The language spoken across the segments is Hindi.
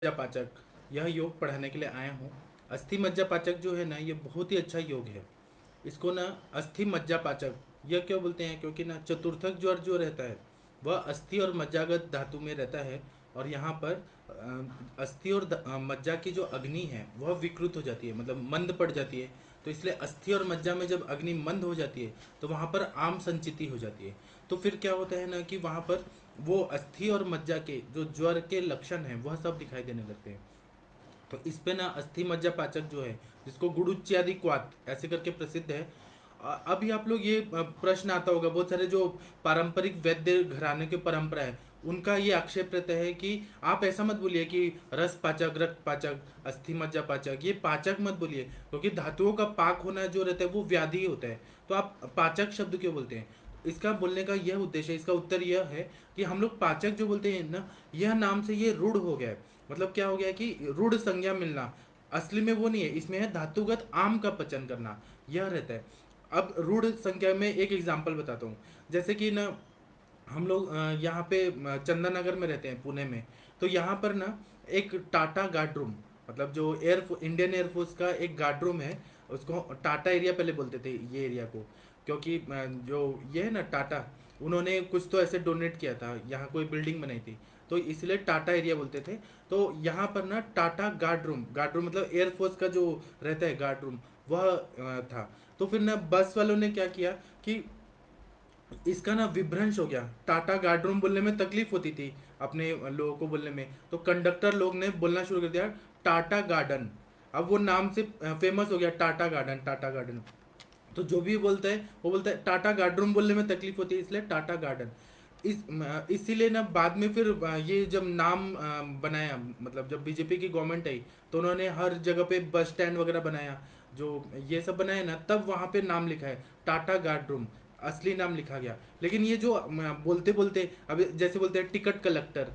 मज्जा पाचक यह योग पढ़ाने के लिए आया हूँ। अस्थि मज्जा पाचक जो है ना, ये बहुत ही अच्छा योग है। इसको ना अस्थि मज्जा पाचक यह क्यों बोलते हैं, क्योंकि ना चतुर्थक ज्वर जो रहता है वह अस्थि और मज्जागत धातु में रहता है। और यहाँ पर अस्थि और मज्जा की जो अग्नि है वह विकृत हो जाती है, मतलब मंद पड़ जाती है। तो इसलिए अस्थि और मज्जा में जब अग्नि मंद हो जाती है तो वहाँ पर आम संचिति हो जाती है। तो फिर क्या होता है ना कि वहाँ पर वो अस्थि और मज्जा के जो ज्वर के लक्षण हैं वह सब दिखाई देने लगते हैं। तो इस पे ना अस्थि मज्जा पाचक जो है, जिसको गुड़ुच्यादि क्वात ऐसे करके प्रसिद्ध है। अभी आप लोग ये प्रश्न आता होगा, बहुत सारे जो पारंपरिक वैद्य घराने के परंपरा है उनका ये आक्षेप रहता है कि आप ऐसा मत बोलिए कि रस पाचक, रक्त पाचक, अस्थि मज्जा पाचक, ये पाचक मत बोलिए, क्योंकि धातुओं का पाक होना जो रहता है वो व्याधि होता है। तो आप पाचक शब्द क्यों बोलते हैं? इसका बोलने का यह उद्देश्य है, इसका उत्तर यह है कि हम लोग पाचक जो बोलते हैं ना, यह नाम से ये रूढ़ हो गया है। मतलब क्या हो गया कि रूढ़ संज्ञा मिलना, असली में वो नहीं है, इसमें है धातुगत आम का पचन करना, यह रहता है। अब रूढ़ संख्या में एक एग्जांपल बताता हूँ। जैसे कि ना हम लोग यहाँ पे चंदन नगर में रहते हैं, पुणे में। तो यहाँ पर ना एक टाटा गार्ड रूम, मतलब जो इंडियन एयरफोर्स का एक गार्ड रूम है, उसको टाटा एरिया पहले बोलते थे ये एरिया को। क्योंकि जो ये है ना टाटा, उन्होंने कुछ तो ऐसे डोनेट किया था, यहाँ कोई बिल्डिंग बनाई थी, तो इसलिए टाटा एरिया बोलते थे। तो यहाँ पर ना टाटा गार्ड रूम मतलब एयरफोर्स का जो रहता है गार्ड रूम, वह था। तो फिर ना बस वालों ने क्या किया कि इसका ना विभ्रंश हो गया। टाटा गार्ड रूम बोलने में तकलीफ होती थी अपने लोगों को बोलने में, तो कंडक्टर लोग ने बोलना शुरू कर दिया टाटा गार्डन। अब वो नाम से फेमस हो गया, टाटा गार्डन, टाटा गार्डन। तो जो भी बोलता है वो बोलता है टाटा गार्ड रूम बोलने में तकलीफ होती है, इसलिए टाटा गार्डन। इसीलिए ना बाद में फिर ये जब नाम बनाया, मतलब जब बीजेपी की गवर्नमेंट आई तो उन्होंने हर जगह पे बस स्टैंड वगैरह बनाया, जो ये सब बनाया ना, तब वहाँ पे नाम लिखा है टाटा गार्ड रूम, असली नाम लिखा गया। लेकिन ये जो बोलते बोलते अब जैसे बोलते हैं टिकट कलेक्टर,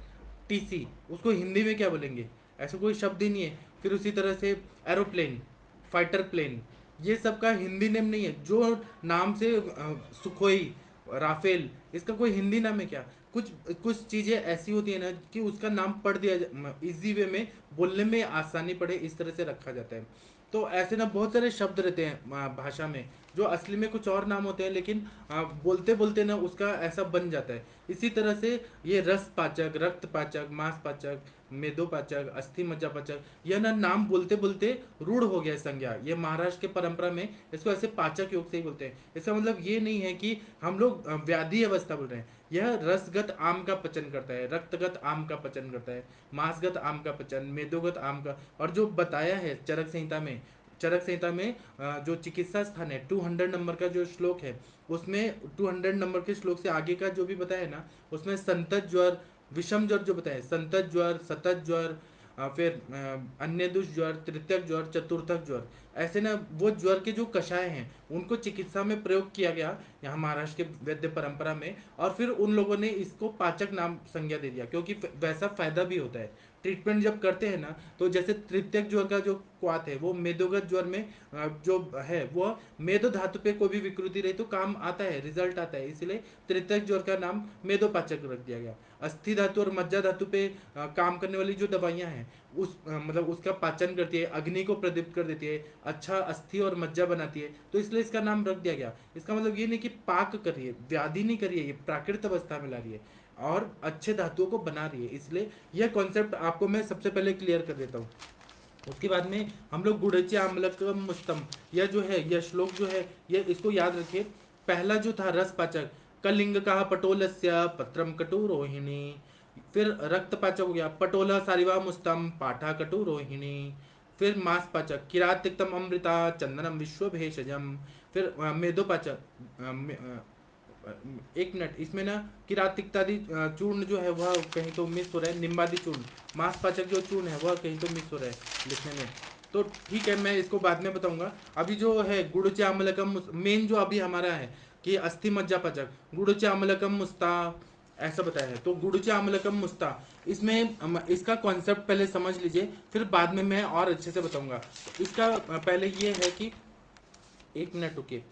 टीसी, उसको हिंदी में क्या बोलेंगे? ऐसा कोई शब्द ही नहीं है। फिर उसी तरह से एरोप्लेन, फाइटर प्लेन, ये सब का हिंदी नेम नहीं है। जो नाम से सुखोई, राफेल, इसका कोई हिंदी नाम है क्या? कुछ कुछ चीज़ें ऐसी होती है ना कि उसका नाम पढ़ दिया, इजी वे में बोलने में आसानी पड़े, इस तरह से रखा जाता है। तो ऐसे ना बहुत सारे शब्द रहते हैं भाषा में, जो असली में कुछ और नाम होते हैं, लेकिन बोलते बोलते ना उसका ऐसा बन जाता है। इसी तरह से ये रस पाचक, रक्त पाचक, मांस पाचक, मेदो पाचक, अस्थि मज्जा पाचक, यह ना नाम बोलते बोलते रूढ़ हो गया संज्ञा। ये महाराष्ट्र के परंपरा में इसको ऐसे पाचक योग से ही बोलते हैं। इसका मतलब ये नहीं है कि हम लोग व्याधि अवस्था बोल रहे हैं। यह रसगत आम का पचन करता है, रक्तगत आम का पचन करता है, मांसगत आम का पचन, मेदोगत आम का। और जो बताया है चरक संहिता में, चरक संहिता में जो चिकित्सा स्थान है 200 नंबर का जो श्लोक है, उसमें 200 नंबर के श्लोक से आगे का जो भी बताया ना, उसमें संतत ज्वर, विषम ज्वर जो बताया, संतत ज्वर, सतत ज्वर, फिर अन्य दुष ज्वर, तृतीयक ज्वर, चतुर्थक ज्वर, ऐसे ना वो ज्वर के जो कषाय हैं उनको चिकित्सा में प्रयोग किया गया यहाँ महाराष्ट्र के वैद्य परंपरा में। और फिर उन लोगों ने इसको पाचक नाम संज्ञा दे दिया, क्योंकि वैसा फायदा भी होता है। ट्रीटमेंट जब करते हैं ना, तो जैसे तृतीयक ज्वर का जो क्वाथ है वो मेदोगत ज्वर में जो है वो मेदो धातु पे कोई भी विकृति रही तो काम आता है, रिजल्ट आता है, इसलिए तृतीयक ज्वर का नाम मेदोपाचक रख दिया गया। अस्थि धातु और मज्जा धातु पे काम करने वाली जो दवाइयाँ हैं, मतलब उसका पाचन करती है, अग्नि को प्रदीप्त कर देती है, अच्छा अस्थि और मज्जा बनाती है, तो इसलिए इसका नाम रख दिया गया। इसका मतलब ये नहीं कि पाक कर रही है, व्याधि नहीं कर रही है, ये प्राकृत अवस्था में ला रही है और अच्छे धातुओं को बना रही है। इसलिए यह कॉन्सेप्ट आपको मैं सबसे पहले क्लियर कर देता हूँ। उसके बाद में हम लोग गुड़चे आम्लकम मुस्तम, यह जो है यह श्लोक जो है, यह इसको याद रखिए। पहला जो था रस पाचक, कलिंग कहा पटोलस्य पत्रम कटु रोहिणी। फिर रक्त पाचक हो गया, पटोला सारिवा मुस्तम पाठा कटु रोहिणी। फिर मांस पाचक, किरातिक्तम अमृता चंदनम विश्व भेषजम। फिर मेदो पाचक, एक मिनट, इसमें ना किरातिकतादि चूर्ण जो है वह कहीं तो मिस हो रहा है, निम्बादि चूर्ण, मांसपाचक जो चूर्ण है वह कहीं तो मिस हो रहा है लिखने में। तो ठीक है, मैं इसको बाद में बताऊंगा। अभी जो है गुड़ चामलकम मेन जो अभी हमारा है कि अस्थि मज्जा पाचक, गुड़ चामलकम मुस्ता, ऐसा बताया है। तो गुड़ चामलकम मुस्ता, इसमें इसका कॉन्सेप्ट पहले समझ लीजिए, फिर बाद में मैं और अच्छे से बताऊंगा। इसका पहले ये है कि, एक मिनट रुकिए।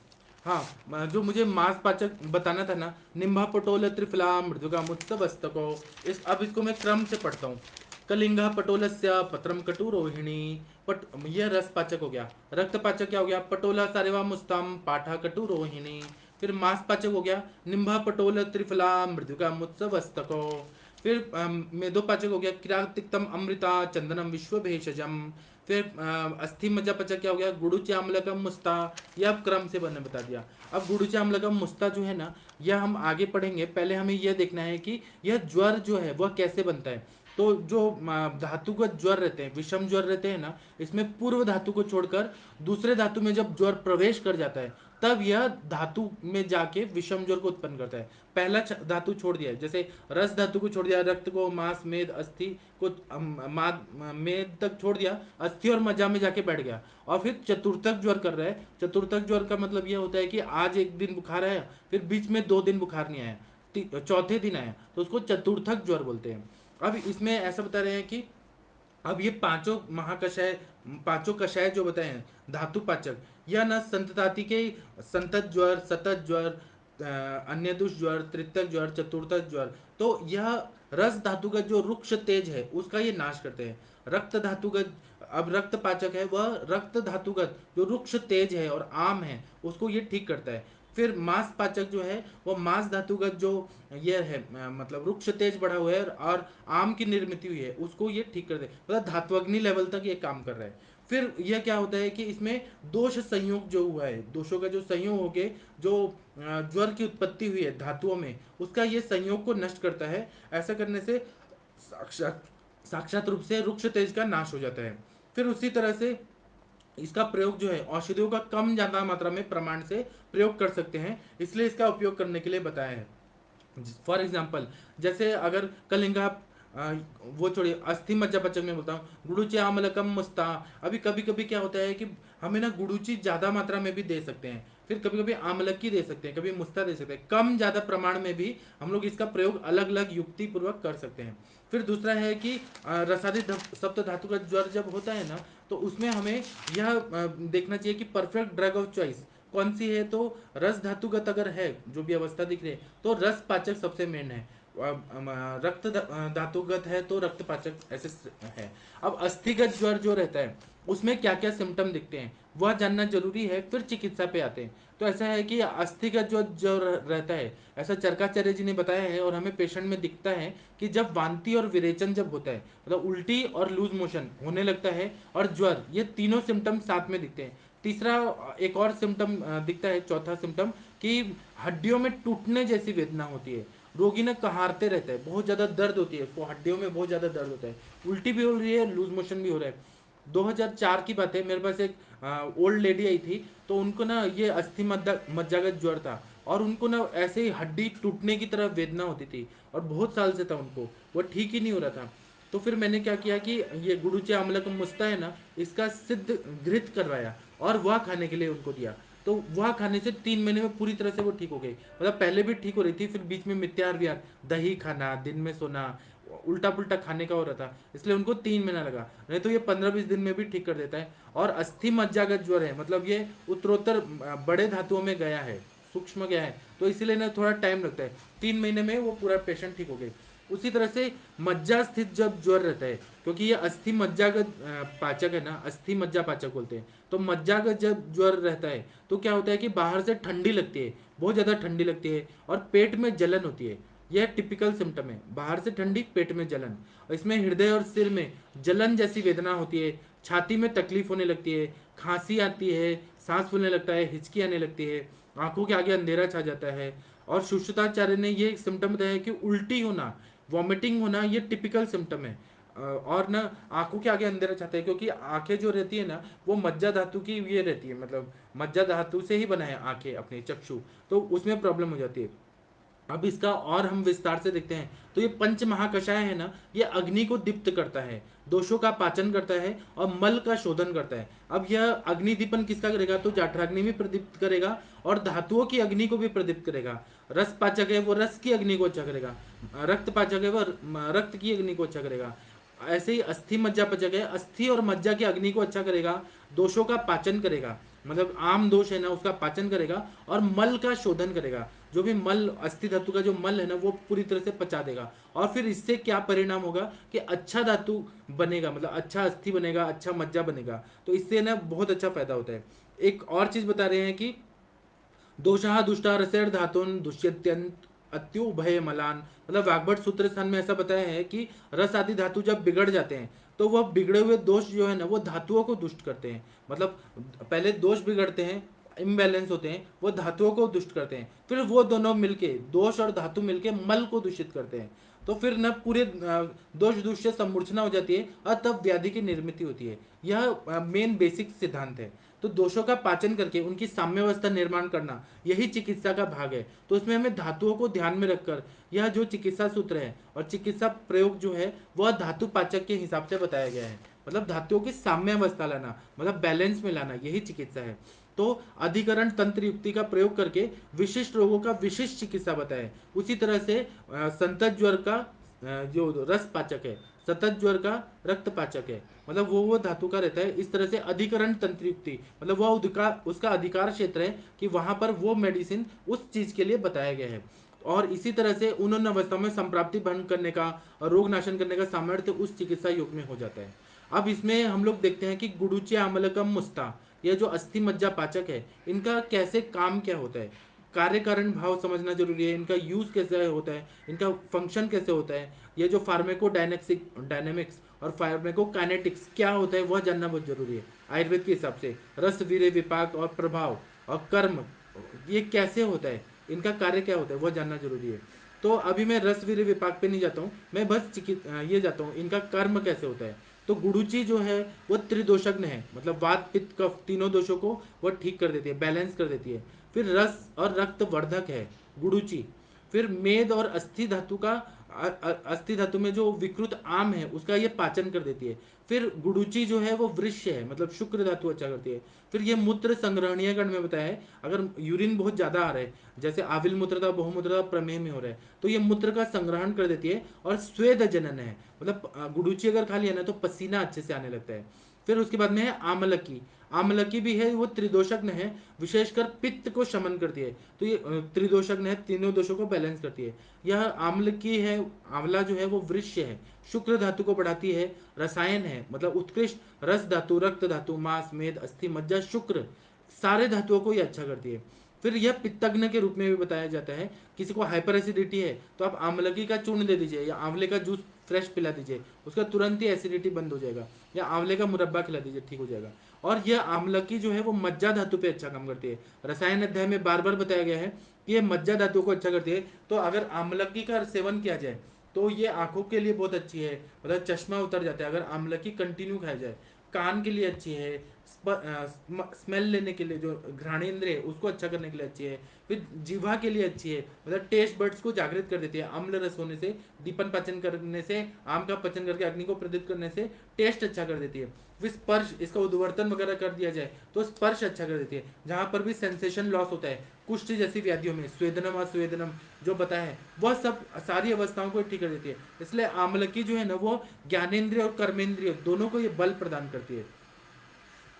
हाँ, जो मुझे मांस पाचक बताना था ना, निम्भा पटोल त्रिफला मृदुगा मुत्सवस्तको, इस अब इसको मैं क्रम से पढ़ता हूँ। कलिंगा पटोलस्य पत्रम कटुरोहिणी। पट यह रस पाचक हो गया। रक्त पाचक क्या हो गया? पटोला सारेवा मुस्तम पाठा कटुरोहिणी। फिर मांस पाचक हो गया, निम्भा पटोल त्रिफला मृदुका मुत्सवस्तको। फिर मेदो पाचक हो गया, किरातिक्तम अमृता चंदनम विश्व भेषजम। फिर अस्थि मज्जा पाचक क्या हो गया? गुड़ु चामलकम मुस्ता। यह अब क्रम से मैंने बता दिया। अब गुड़ु चामलकम मुस्ता जो है ना, यह हम आगे पढ़ेंगे। पहले हमें यह देखना है कि यह ज्वर जो है वह कैसे बनता है। तो जो धातुगत ज्वर रहते हैं, विषम ज्वर रहते हैं ना, इसमें पूर्व धातु को छोड़कर दूसरे धातु में जब ज्वर प्रवेश कर जाता है, तब यह धातु में जाके विषम ज्वर को उत्पन्न करता है। पहला धातु छोड़ दिया, जैसे रस धातु को छोड़ दिया, रक्त को, मांस, मेद, अस्थि को, मेद तक छोड़ दिया, अस्थि और मज्जा में जाके बैठ गया, और फिर चतुर्थक ज्वर कर रहा है। चतुर्थक ज्वर का मतलब यह होता है कि आज एक दिन बुखार आया, फिर बीच में 2 दिन बुखार नहीं आया, चौथे दिन आया, तो उसको चतुर्थक ज्वर बोलते हैं। अब इसमें ऐसा बता रहे हैं कि अब ये पांचों महाकषाय, पांचों कषाय जो बताए हैं धातु पाचक, यह न संतताति के संतत ज्वर, सतत ज्वर, अन्य दुष ज्वर, तृतक ज्वर, चतुर्थक ज्वर, तो यह रस धातुगत जो रुक्ष तेज है उसका ये नाश करते हैं। रक्त धातुगत, अब रक्त पाचक है वह रक्त धातुगत जो रुक्ष तेज है और आम है उसको ये ठीक करता है। फिर मांस पाचक जो है वो मांस धातुगत जो ये है, मतलब वृक्ष तेज बढ़ा हुआ है और आम की निर्मित हुई है, उसको ये ठीक कर दे, मतलब धात्वग्नि लेवल तक ये काम कर रहा है। फिर यह क्या होता है कि इसमें दोष संयोग जो हुआ है, दोषों का जो संयोग हो के जो ज्वर की उत्पत्ति हुई है धातुओं में, उसका ये संयोग को नष्ट करता है। ऐसा करने से साक्षात साक्षात रूप से रुक्ष तेज का नाश हो जाता है। फिर उसी तरह से इसका प्रयोग जो है औषधियों का कम ज्यादा मात्रा में प्रमाण से प्रयोग कर सकते हैं, इसलिए इसका उपयोग करने के लिए बताया है। फॉर एग्जाम्पल, जैसे अगर कलिंगा, वो छोड़िए, अस्थि मज्जा पचक में बोलता हूँ, गुड़ुचि आमलकम मुस्ता। अभी कभी कभी क्या होता है कि हमें ना गुड़ुचि ज्यादा मात्रा में भी दे सकते हैं, फिर कभी कभी आमलक की दे सकते हैं, कभी मुस्ता दे सकते हैं, कम ज्यादा प्रमाण में भी हम लोग इसका प्रयोग अलग अलग युक्ति पूर्वक कर सकते हैं। फिर दूसरा है कि रसादि सप्त धातु का ज्वर जब होता है ना, तो उसमें हमें यह देखना चाहिए कि परफेक्ट ड्रग ऑफ चॉइस कौन सी है। तो रस धातुगत अगर है, जो भी अवस्था दिख रही है, तो रस पाचक सबसे मेन है। रक्त धातुगत है तो रक्त पाचक ऐसे है। अब अस्थिगत ज्वर जो रहता है उसमें क्या क्या सिम्टम दिखते हैं वह जानना जरूरी है, फिर चिकित्सा पे आते हैं। तो ऐसा है कि अस्थिगत जो ज्वर रहता है, ऐसा चरकाचार्य जी ने बताया है और हमें पेशेंट में दिखता है कि जब वांति और विरेचन जब होता है, मतलब उल्टी और लूज मोशन होने लगता है और ज्वर, ये तीनों सिम्टम साथ में दिखते हैं। तीसरा एक और सिम्टम दिखता है, चौथा सिम्टम, कि हड्डियों में टूटने जैसी वेदना होती है, रोगी ने कहारते रहता है, बहुत ज्यादा दर्द होती है उसको, हड्डियों में बहुत ज्यादा दर्द होता है, उल्टी भी हो रही है, लूज मोशन भी हो रहा है। 2004 की बात है, मेरे पास एक ओल्ड लेडी आई थी, तो उनको ना ये अस्थि मज्जागत ज्वर था, और उनको ना ऐसे ही हड्डी टूटने की तरह वेदना होती थी, और बहुत साल से था उनको, वो ठीक ही नहीं हो रहा था। तो फिर मैंने क्या किया कि ये गुडुचे अम्लक मुस्ता है ना, इसका सिद्ध घृत करवाया और वह खाने के लिए उनको दिया। तो वह खाने से 3 महीने में पूरी तरह से वो ठीक हो गई, मतलब पहले भी ठीक हो रही थी, फिर बीच में मिथ्यार विहार, दही खाना, दिन में सोना, उल्टा पुल्टा खाने का हो रहा था, इसलिए उनको 3 महीना लगा, नहीं तो ये 15-20 दिन में भी ठीक कर देता है। और अस्थि मज्जागत ज्वर है, मतलब ये उत्तरोत्तर बड़े धातुओं में गया है, सूक्ष्म गया है, तो इसीलिए ना थोड़ा टाइम लगता है, 3 महीने में वो पूरा पेशेंट ठीक हो गए। उसी तरह से मज्जा स्थित जब ज्वर रहता है, क्योंकि ये अस्थि मज्जागत पाचक है ना, अस्थि मज्जा पाचक बोलते हैं, तो मज्जागत जब ज्वर रहता है तो क्या होता है कि बाहर से ठंडी लगती है, बहुत ज़्यादा ठंडी लगती है, और पेट में जलन होती है। यह टिपिकल सिम्टम है, बाहर से ठंडी, पेट में जलन, और इसमें हृदय और सिर में जलन जैसी वेदना होती है, छाती में तकलीफ होने लगती है, खांसी आती है, सांस फूलने लगता है, हिचकी आने लगती है, आंखों के आगे अंधेरा छा जाता है। और सुश्रुताचार्य ने ये सिम्टम बताया कि उल्टी होना, वॉमिटिंग होना, ये टिपिकल सिम्टम है। और ना आंखों के आगे अंधेरा छाता है, क्योंकि आंखें जो रहती है ना वो मज्जा धातु की ये रहती है, मतलब मज्जा धातु से ही बना है आंखें, अपने चक्षु, तो उसमें प्रॉब्लम हो जाती है। अब इसका और हम विस्तार से देखते हैं, तो ये पंच महाकषाय है ना, ये अग्नि को दीप्त करता है, दोषों का पाचन करता है और मल का शोधन करता है। अब यह अग्नि दीपन किसका करेगा? तो जाठराग्नि भी प्रदीप्त करेगा और धातुओं की अग्नि को भी प्रदीप्त करेगा। रस पाचक है वो रस की अग्नि को अच्छा करेगा, रक्त पाचक है वो रक्त की अग्नि को अच्छा करेगा। ऐसे ही अस्थि मज्जा पचक है, अस्थि और मज्जा की अग्नि को अच्छा करेगा, दोषों का पाचन करेगा, मतलब आम दोष है ना उसका पाचन करेगा, और मल का शोधन करेगा। जो भी मल, अस्थि धातु का जो मल है ना वो पूरी तरह से पचा देगा। और फिर इससे क्या परिणाम होगा कि अच्छा धातु बनेगा, मतलब अच्छा अस्थि बनेगा, अच्छा मज्जा बनेगा। तो इससे ना बहुत अच्छा फायदा होता है। एक और चीज बता रहे हैं कि दोषः दुष्टा रसेर धातुन दुष्यत्यंत अत्युभय मलान, मतलब वाग्भट सूत्र स्थान में ऐसा बताया है कि रस आदि धातु जब बिगड़ जाते हैं तो वह बिगड़े हुए दोष जो है ना वो धातुओं को दुष्ट करते हैं। मतलब पहले दोष बिगड़ते हैं, इम्बैलेंस होते हैं, वो धातुओं को दुष्ट करते हैं, फिर वो दोनों मिलके, दोष और धातु मिलके मल को दूषित करते हैं। तो फिर न पूरे दोष दूष से समूर्छना हो जाती है और तब व्याधि की निर्मित होती है। यह मेन बेसिक सिद्धांत है। तो दोषों का पाचन करके उनकी साम्यावस्था निर्माण करना यही चिकित्सा का भाग है। तो उसमें हमें धातुओं को ध्यान में रखकर यह जो चिकित्सा सूत्र है और चिकित्सा प्रयोग जो है वह धातु पाचक के हिसाब से बताया गया है। मतलब धातुओं की साम्यावस्था लाना, मतलब बैलेंस में लाना, यही चिकित्सा है। तो अधिकरण तंत्र युक्ति का प्रयोग करके विशिष्ट रोगों का विशिष्ट चिकित्सा बताए। उसी तरह से संतत ज्वर का जो रस पाचक है, सतत ज्वर का रक्त पाचक है, मतलब वो धातु का रहता है। इस तरह से अधिकरण तंत्र युक्ति, मतलब वह उसका अधिकार क्षेत्र है कि वहां पर वो मेडिसिन उस चीज के लिए बताया गया है। और इसी तरह से उन अवस्थाओं में संप्राप्ति भंग करने का और रोग नाशन करने का सामर्थ्य उस चिकित्सा योग में हो जाता है। अब इसमें हम लोग देखते हैं कि गुडुची आमलकम मुस्ता, यह जो अस्थि मज्जा पाचक है, इनका कैसे काम क्या होता है, कार्य कारण भाव समझना जरूरी है। इनका यूज कैसे होता है, इनका फंक्शन कैसे होता है, ये जो फार्मेको डायनेमिक्स और फार्मेकोकाइनेटिक्स क्या होता है वह जानना बहुत जरूरी है। आयुर्वेद के हिसाब से रस वीर्य विपाक और प्रभाव और कर्म ये कैसे होता है, इनका कार्य क्या होता है वह जानना जरूरी है। तो अभी मैं रस वीर्य विपाक पे नहीं जाता हूँ, मैं बस ये जाता हूँ इनका कर्म कैसे होता है। तो गुडुचि जो है वो त्रिदोषज्ञ है, मतलब वात पित्त कफ तीनों दोषों को वो ठीक कर देती है, बैलेंस कर देती है। फिर रस और रक्त वर्धक है गुडुचि। फिर मेद और अस्थि धातु का अस्थि धातु में जो विकृत आम है उसका ये पाचन कर देती है। फिर गुडुचि जो है वो वृक्ष है, मतलब शुक्र धातु अच्छा करती है। फिर ये मूत्र संग्रहणीय गण में बताया है, अगर यूरिन बहुत ज्यादा आ रहा है, जैसे आविल मूत्रता बहुमूत्रता प्रमेह में हो रहा है, तो ये मूत्र का संग्रहण कर देती है। और स्वेद जनन है, मतलब गुडुचि अगर खा लिया ना तो पसीना अच्छे से आने लगता है। फिर उसके बाद में है आमलकी। आमलकी भी है, वो त्रिदोषज्ञ है, विशेषकर पित्त को शमन करती है। तो ये त्रिदोषज्ञ है, तीनों दोषों को बैलेंस करती है। यह आमलकी है, आंवला जो है वो वृक्ष है, शुक्र धातु को बढ़ाती है। रसायन है, मतलब उत्कृष्ट रस धातु, रक्त धातु, मांस, मेद, अस्थि, मज्जा, शुक्र, सारे धातुओं को ये अच्छा करती है। फिर यह पित्तग्न के रूप में भी बताया जाता है। किसी को हाइपर एसिडिटी है तो आप आंवलकी का चूर्ण दे दीजिए या आंवले का जूस फ्रेश पिला दीजिए, उसका तुरंत ही एसिडिटी बंद हो जाएगा। या आंवले का मुरब्बा खिला दीजिए, ठीक हो जाएगा। और यह आमलकी जो है वो मज्जा धातु पे अच्छा काम करती है। रसायन अध्याय में बार बार बताया गया है कि ये मज्जा धातु को अच्छा करती है। तो अगर आमलकी का सेवन किया जाए तो ये आंखों के लिए बहुत अच्छी है, मतलब चश्मा उतर जाता है अगर आमलकी कंटिन्यू खाया जाए। कान के लिए अच्छी है, स्मेल लेने के लिए, जो घ्राणेंद्र है उसको अच्छा करने के लिए अच्छी है। फिर जीवा के लिए अच्छी है, मतलब टेस्ट बर्ड्स को जागृत कर देती है। अम्ल रस होने से, दीपन पाचन करने से, आम का पचन करके अग्नि को प्रदीप्त करने से टेस्ट अच्छा कर देती है। फिर स्पर्श, इसका उद्वर्तन वगैरह कर दिया जाए तो स्पर्श अच्छा कर देती है। जहां पर भी सेंसेशन लॉस होता है, कुष्ठ जैसी व्याधियों में स्वेदनम अस्वेदनम जो बताया है वह सब सारी अवस्थाओं को ठीक कर देती है। इसलिए आमलकी जो है ना वो ज्ञानेन्द्रिय और कर्मेंद्रिय दोनों को ये बल प्रदान करती है।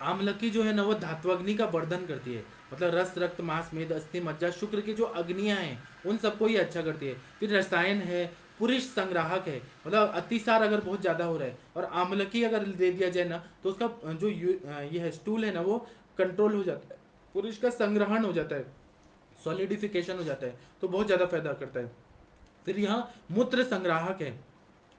आमलकी जो है ना वो धात्वाग्नि का वर्धन करती है, मतलब रस रक्त मांस मेद अस्थि मज्जा शुक्र की जो अग्नियां हैं उन सबको ये अच्छा करती है। फिर रसायन है, पुरुष संग्राहक है, मतलब अतिसार अगर बहुत ज्यादा हो रहा है और आमलकी अगर दे दिया जाए ना तो उसका जो ये है स्टूल है ना वो कंट्रोल हो जाता है, पुरुष का संग्रहण हो जाता है, सॉलिडिफिकेशन हो जाता है, तो बहुत ज्यादा फायदा करता है। फिर यहाँ मूत्र संग्राहक है,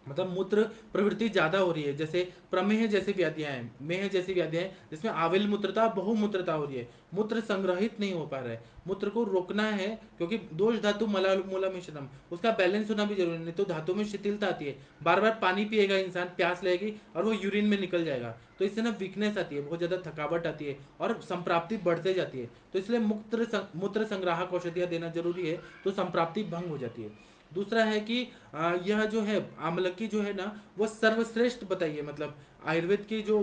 मतलब मूत्र प्रवृत्ति ज्यादा हो रही है, जैसे प्रमेह जैसी व्याधियां हैं, मेह जैसी व्याधियां हैं जिसमें आविल मूत्रता बहुमूत्रता हो रही है, मूत्र संग्रहित नहीं हो पा रहा है, मूत्र को रोकना है। क्योंकि दोष धातु मला मूला मिश्रम, उसका बैलेंस होना भी जरूरी है, नहीं तो धातु में शिथिलता आती है। बार बार पानी पिएगा इंसान, प्यास लगेगी और वो यूरिन में निकल जाएगा, तो इससे ना वीकनेस आती है, बहुत ज्यादा थकावट आती है और संप्राप्ति बढ़ते जाती है। तो इसलिए मूत्र संग्राहक औषधियां देना जरूरी है, तो संप्राप्ति भंग हो जाती है। दूसरा है कि यह जो है आमलकी जो है ना वो सर्वश्रेष्ठ बताइए, मतलब आयुर्वेद की जो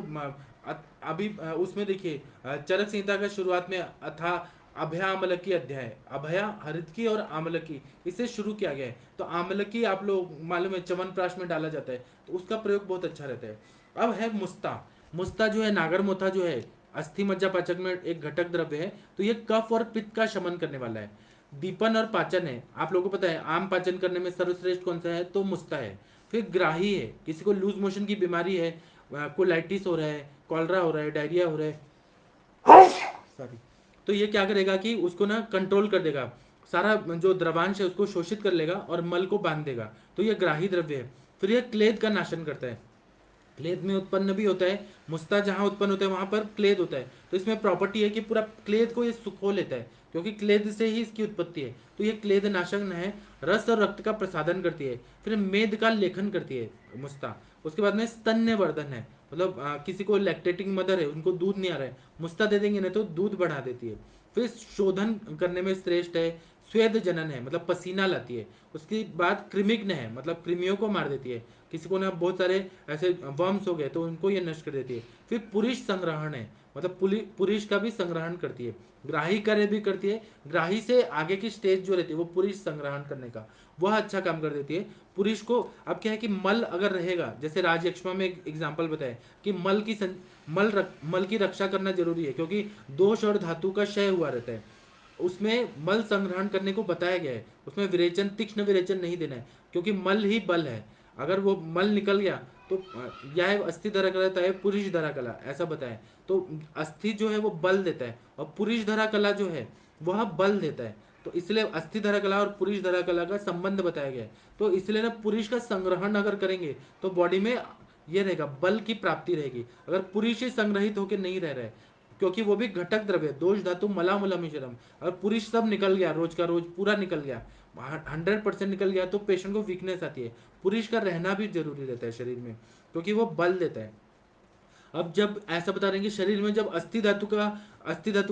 अभी उसमें देखिए चरक संहिता का शुरुआत में अथा अभया आमलकी अध्याय, अभया हरितकी और आमलकी इसे शुरू किया गया है। तो आमलकी आप लोग मालूम है च्यवनप्राश में डाला जाता है, तो उसका प्रयोग बहुत अच्छा रहता है। अब है मुस्ता। मुस्ता जो है नागर मोथा जो है अस्थि मज्जा पाचक में एक घटक द्रव्य है, तो ये कफ और पित्त का शमन करने वाला है। दीपन और पाचन है, आप लोगों को पता है आम पाचन करने में सर्वश्रेष्ठ कौन सा है, तो मुस्ता है। फिर ग्राही है, किसी को लूज मोशन की बीमारी है, कोलाइटिस हो रहा है, कॉलरा हो रहा है, डायरिया हो रहा है, सॉरी, तो ये क्या करेगा कि उसको ना कंट्रोल कर देगा, सारा जो द्रवांश है उसको शोषित कर लेगा और मल को बांध देगा, तो ये ग्राही द्रव्य है। फिर ये क्लेद का नाशन करता है, क्लेद में उत्पन्न भी होता है, मुस्ता जहां उत्पन्न होता है वहां पर क्लेद होता है, तो इसमें प्रॉपर्टी है कि पूरा क्लेद को ये सुखो लेता है, क्योंकि क्लेद से ही इसकी उत्पत्ति है, तो ये क्लेद नाशक है। रस और रक्त का प्रसादन करती है। फिर मेद का लेखन करती है मुस्ता। उसके बाद में स्तन्य वर्धन है, मतलब किसी को लैक्टेटिंग मदर है, उनको दूध नहीं आ रहा है, मुस्ता दे देंगे ना तो दूध बढ़ा देती है। फिर शोधन करने में श्रेष्ठ है। स्वेद जनन है, मतलब पसीना लाती है। उसके बाद कृमिग्न है, मतलब कृमियों को मार देती है, किसी को ना बहुत सारे ऐसे वर्म्स हो गए तो उनको ये नष्ट कर देती है। फिर पुरुष संग्रहण है, मतलब पुरुष का भी संग्रहण करती है, ग्राही कार्य भी करती है। ग्राही से आगे की स्टेज जो रहती है वो पुरुष संग्रहण करने का, वह अच्छा काम कर देती है पुरुष को। अब क्या है कि मल अगर रहेगा, जैसे राजयक्ष्मा में एक एग्जाम्पल बताया कि मल की रक्षा करना जरूरी है, क्योंकि दोष और धातु का क्षय हुआ रहता है। उसमें मल संग्रहण करने को बताया गया है, उसमें विरेचन, तीक्ष्ण विरेचन नहीं देना है, क्योंकि मल ही बल है। अगर वो मल निकल गया तो यह अस्थि धरा कला था, पुरुष धरा कला, ऐसा बताया। तो अस्थि जो है वो बल देता है और पुरुष धरा कला जो है वह बल देता है, तो इसलिए अस्थि धरा कला और पुरुष धरा कला का संबंध बताया गया है। तो इसलिए ना पुरुष का संग्रहण अगर करेंगे तो बॉडी में ये रहेगा, बल की प्राप्ति रहेगी। अगर पुरुष ही संग्रहित होकर नहीं रह रहे, क्योंकि वो भी घटक द्रव्य, दोष धातु मला मला मिश्रम, अगर पुरुष सब निकल गया, रोज का रोज पूरा निकल गया, 100% निकल गया, तो पेशेंट को वीकनेस आती है। पुरुष का रहना भी जरूरी रहता है शरीर में, क्योंकि वो बल देता है। अब जब ऐसा बता रहे हैं कि शरीर में जब अस्थि धातु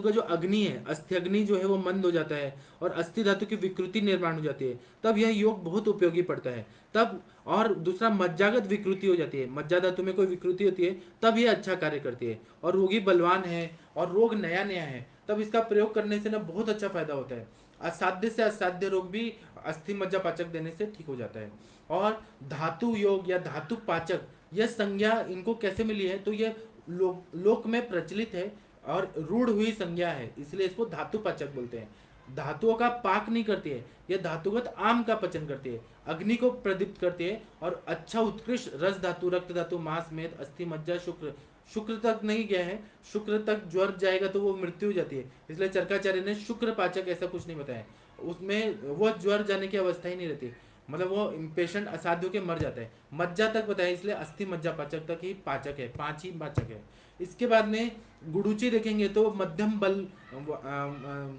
का जो अग्नि है, अस्थि अग्नि जो है वो मंद हो जाता है और अस्थि धातु की विकृति निर्माण हो जाती है, तब यह योग बहुत उपयोगी पड़ता है। तब और दूसरा मज्जागत विकृति हो जाती है, मज्जा धातु में कोई विकृति होती है तब यह अच्छा कार्य करती है। और रोगी बलवान है और रोग नया नया है, तब इसका प्रयोग करने से ना बहुत अच्छा फायदा होता है। असाध्य से असाध्य रोग भी अस्थि मज्जा पाचक देने से ठीक हो जाता है। और धातु योग या धातु पाचक, यह संज्ञा इनको कैसे मिली है, तो यह लोक में प्रचलित है और रूढ़ हुई संज्ञा है, इसलिए इसको धातु पाचक बोलते हैं। धातुओं का पाक नहीं करती है, यह धातुगत आम का पचन करती है, अग्नि को प्रदीप्त करती है और अच्छा उत्कृष्ट रस धातु, रक्त धातु, मांस, मेद, अस्थि मज्जा, शुक्र, शुक्र तक नहीं गया है, शुक्र तक ज्वर जाएगा तो वो मृत्यु हो जाती है, इसलिए चरकाचार्य ने शुक्र पाचक ऐसा कुछ नहीं बताया, उसमें वो ज्वर जाने की अवस्था ही नहीं रहती, मतलब वो पेशेंट असाध्य होकर मर जाता है। मज्जा तक बताया, इसलिए अस्थि मज्जा पाचक तक ही पाचक है, 5 ही पाचक है। इसके बाद में गुडुचि देखेंगे तो मध्यम बल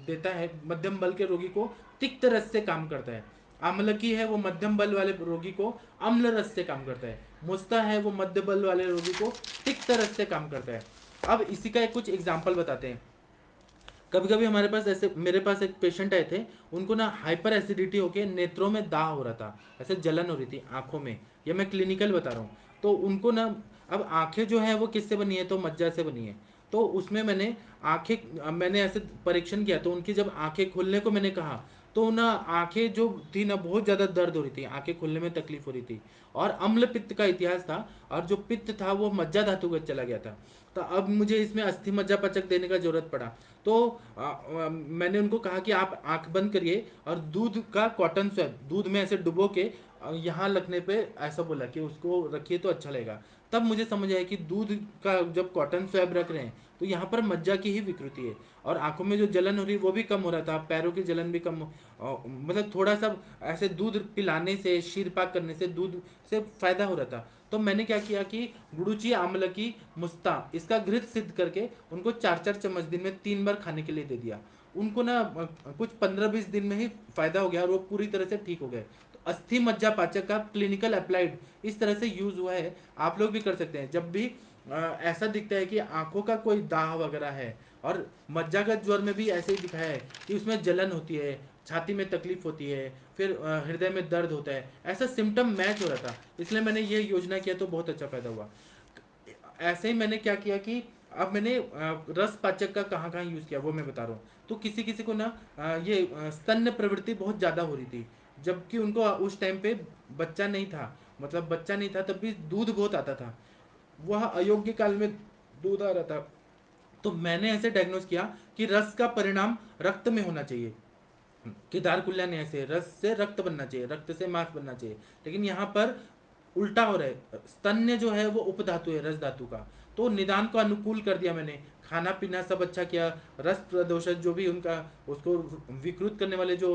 देता है, मध्यम बल के रोगी को तिक्त रस से काम करता है। आम्लकी है वो मध्यम बल वाले रोगी को अम्ल रस से काम करता है। मुस्ता है वो मध्य बल वाले रोगी को तिक्त रस से काम करता है। अब इसी का कुछ एग्जाम्पल बताते हैं। कभी कभी हमारे पास ऐसे, मेरे पास एक पेशेंट आए थे, उनको ना हाइपर एसिडिटी होके नेत्रों में दाह हो रहा था, ऐसे जलन हो रही थी आंखों में, ये मैं क्लिनिकल बता रहा हूँ। तो उनको ना, अब आंखें जो है वो किससे बनी है, तो मज्जा से बनी है। तो उसमें मैंने ऐसे परीक्षण किया, तो उनकी जब आंखें खोलने को मैंने कहा, तो ना आंखें जो थी ना बहुत ज़्यादा दर्द हो रही थी, आंखें खोलने में तकलीफ हो रही थी, और अम्ल पित्त का इतिहास था, और जो पित्त था वो मज्जा धातुगत चला गया था। तो अब मुझे इसमें अस्थि मज्जा पचक देने का जरूरत पड़ा। तो मैंने उनको कहा कि आप आंख बंद करिए और दूध का कॉटन स्वैब दूध में ऐसे डुबो के यहाँ रखने पे ऐसा बोला कि उसको रखिए तो अच्छा लगेगा। तब मुझे समझ आया कि दूध का जब कॉटन स्वैब रख रहे हैं तो यहाँ पर मज्जा की ही विकृति है, और आंखों में जो जलन हो रही है वो भी कम हो रहा था, पैरों की जलन भी कम मतलब थोड़ा सा ऐसे दूध पिलाने से, शीरपाक करने से दूध से फायदा हो रहा था। तो मैंने क्या किया कि गुड़ुची, आमलकी, मुस्ता, इसका घृत सिद्ध करके उनको 4-4 चम्मच दिन में 3 बार खाने के लिए दे दिया। उनको ना कुछ 15-20 दिन में ही फायदा हो गया और वो पूरी तरह से ठीक हो गए। तो अस्थि मज्जा पाचक का क्लिनिकल अप्लाइड इस तरह से यूज हुआ है, आप लोग भी कर सकते हैं। जब भी ऐसा दिखता है कि आंखों का कोई दाह वगैरह है, और मज्जागत ज्वर में भी ऐसे ही दिखाया है कि उसमें जलन होती है, छाती में तकलीफ होती है, फिर हृदय में दर्द होता है, ऐसा सिम्टम मैच हो रहा था, इसलिए मैंने ये योजना किया तो बहुत अच्छा फायदा हुआ। ऐसे ही मैंने क्या किया कि अब मैंने रस पाचक का कहाँ कहाँ यूज़ किया वो मैं बता रहा हूँ। तो किसी किसी को ना ये स्तन्य प्रवृत्ति बहुत ज़्यादा हो रही थी, जबकि उनको उस टाइम पे बच्चा नहीं था, मतलब बच्चा नहीं था तब भी दूध बहुत आता था, वह अयोग्य काल में दूध आ रहा था, तो मैंने ऐसे डायग्नोज किया कि रस का परिणाम रक्त में होना चाहिए। केदार कुल्ला ने ऐसे रस से रक्त बनना चाहिए, रक्त से मांस बनना चाहिए, लेकिन यहाँ पर उल्टा हो रहा है। स्तन्य जो है वो उपधातु है रस धातु का। तो निदान को अनुकूल कर दिया मैंने, खाना पीना सब अच्छा किया, रस प्रदोषक जो भी उनका उसको विकृत करने वाले जो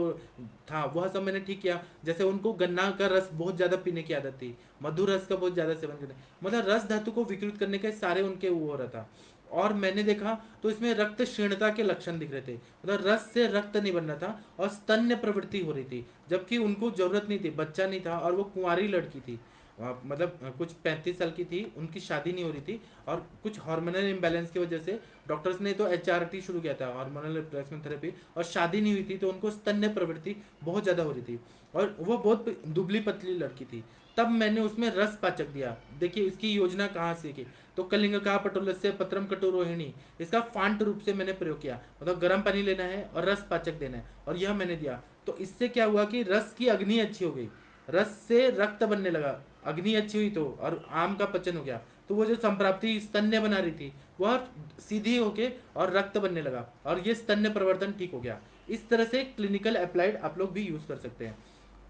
था वह सब मैंने ठीक किया। जैसे उनको गन्ना का रस बहुत ज़्यादा पीने की आदत थी, मधुर रस का बहुत ज़्यादा सेवन करने, मतलब रस धातु को विकृत करने के सारे उनके वो हो रहा था। और मैंने देखा तो इसमें रक्त क्षीणता के लक्षण दिख रहे थे, मतलब रस से रक्त नहीं बन रहा था और स्तन्य प्रवृत्ति हो रही थी, जबकि उनको जरूरत नहीं थी, बच्चा नहीं था और वो कुंवारी लड़की थी। मतलब कुछ 35 साल की थी, उनकी शादी नहीं हो रही थी और कुछ हार्मोनल इम्बैलेंस की वजह से डॉक्टर्स ने तो HRT शुरू किया था, हार्मोनल रिप्लेसमेंट थेरेपी, और शादी नहीं हुई थी तो उनको स्तन्य प्रवृत्ति बहुत ज़्यादा हो रही थी और वो बहुत दुबली पतली लड़की थी। तब मैंने उसमें रस पाचक दिया। देखिए इसकी योजना कहाँ से की, तो कलिंग का पटोलस्य पत्रम कटोरोहिणी, इसका फांट रूप से मैंने प्रयोग किया, मतलब गर्म पानी लेना है और रस पाचक देना है, और यह मैंने दिया। तो इससे क्या हुआ कि रस की अग्नि अच्छी हो गई, रस से रक्त बनने लगा, अग्नि अच्छी हुई तो, और आम का पचन हो गया, तो वो जो संप्राप्ति स्तन्य बना रही थी वह सीधी होके और रक्त बनने लगा और ये स्तन्य प्रवर्तन ठीक हो गया। इस तरह से क्लिनिकल अप्लाइड आप लोग भी यूज कर सकते हैं।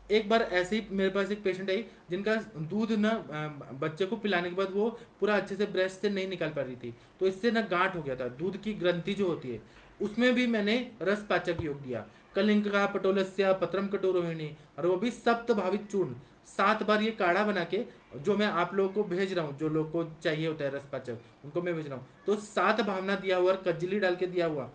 एक बार ऐसे ही मेरे पास एक पेशेंट आई जिनका दूध ना बच्चे को पिलाने के बाद वो पूरा अच्छे से ब्रेस्ट से नहीं निकाल पा रही थी, तो इससे ना गांठ हो गया था, दूध की ग्रंथि जो होती है उसमें भी मैंने रस पाचक योग दिया, कलिंका पटोलस्य पत्रम कटोरोहिणी, और वो भी सप्त भावित चूर्ण, 7 बार ये काढ़ा बना के, जो मैं आप लोगों को भेज रहा हूँ, जो लोग को चाहिए होता है रस पाचक उनको मैं भेज रहा हूँ, तो 7 भावना दिया हुआ और कजली डाल के दिया हुआ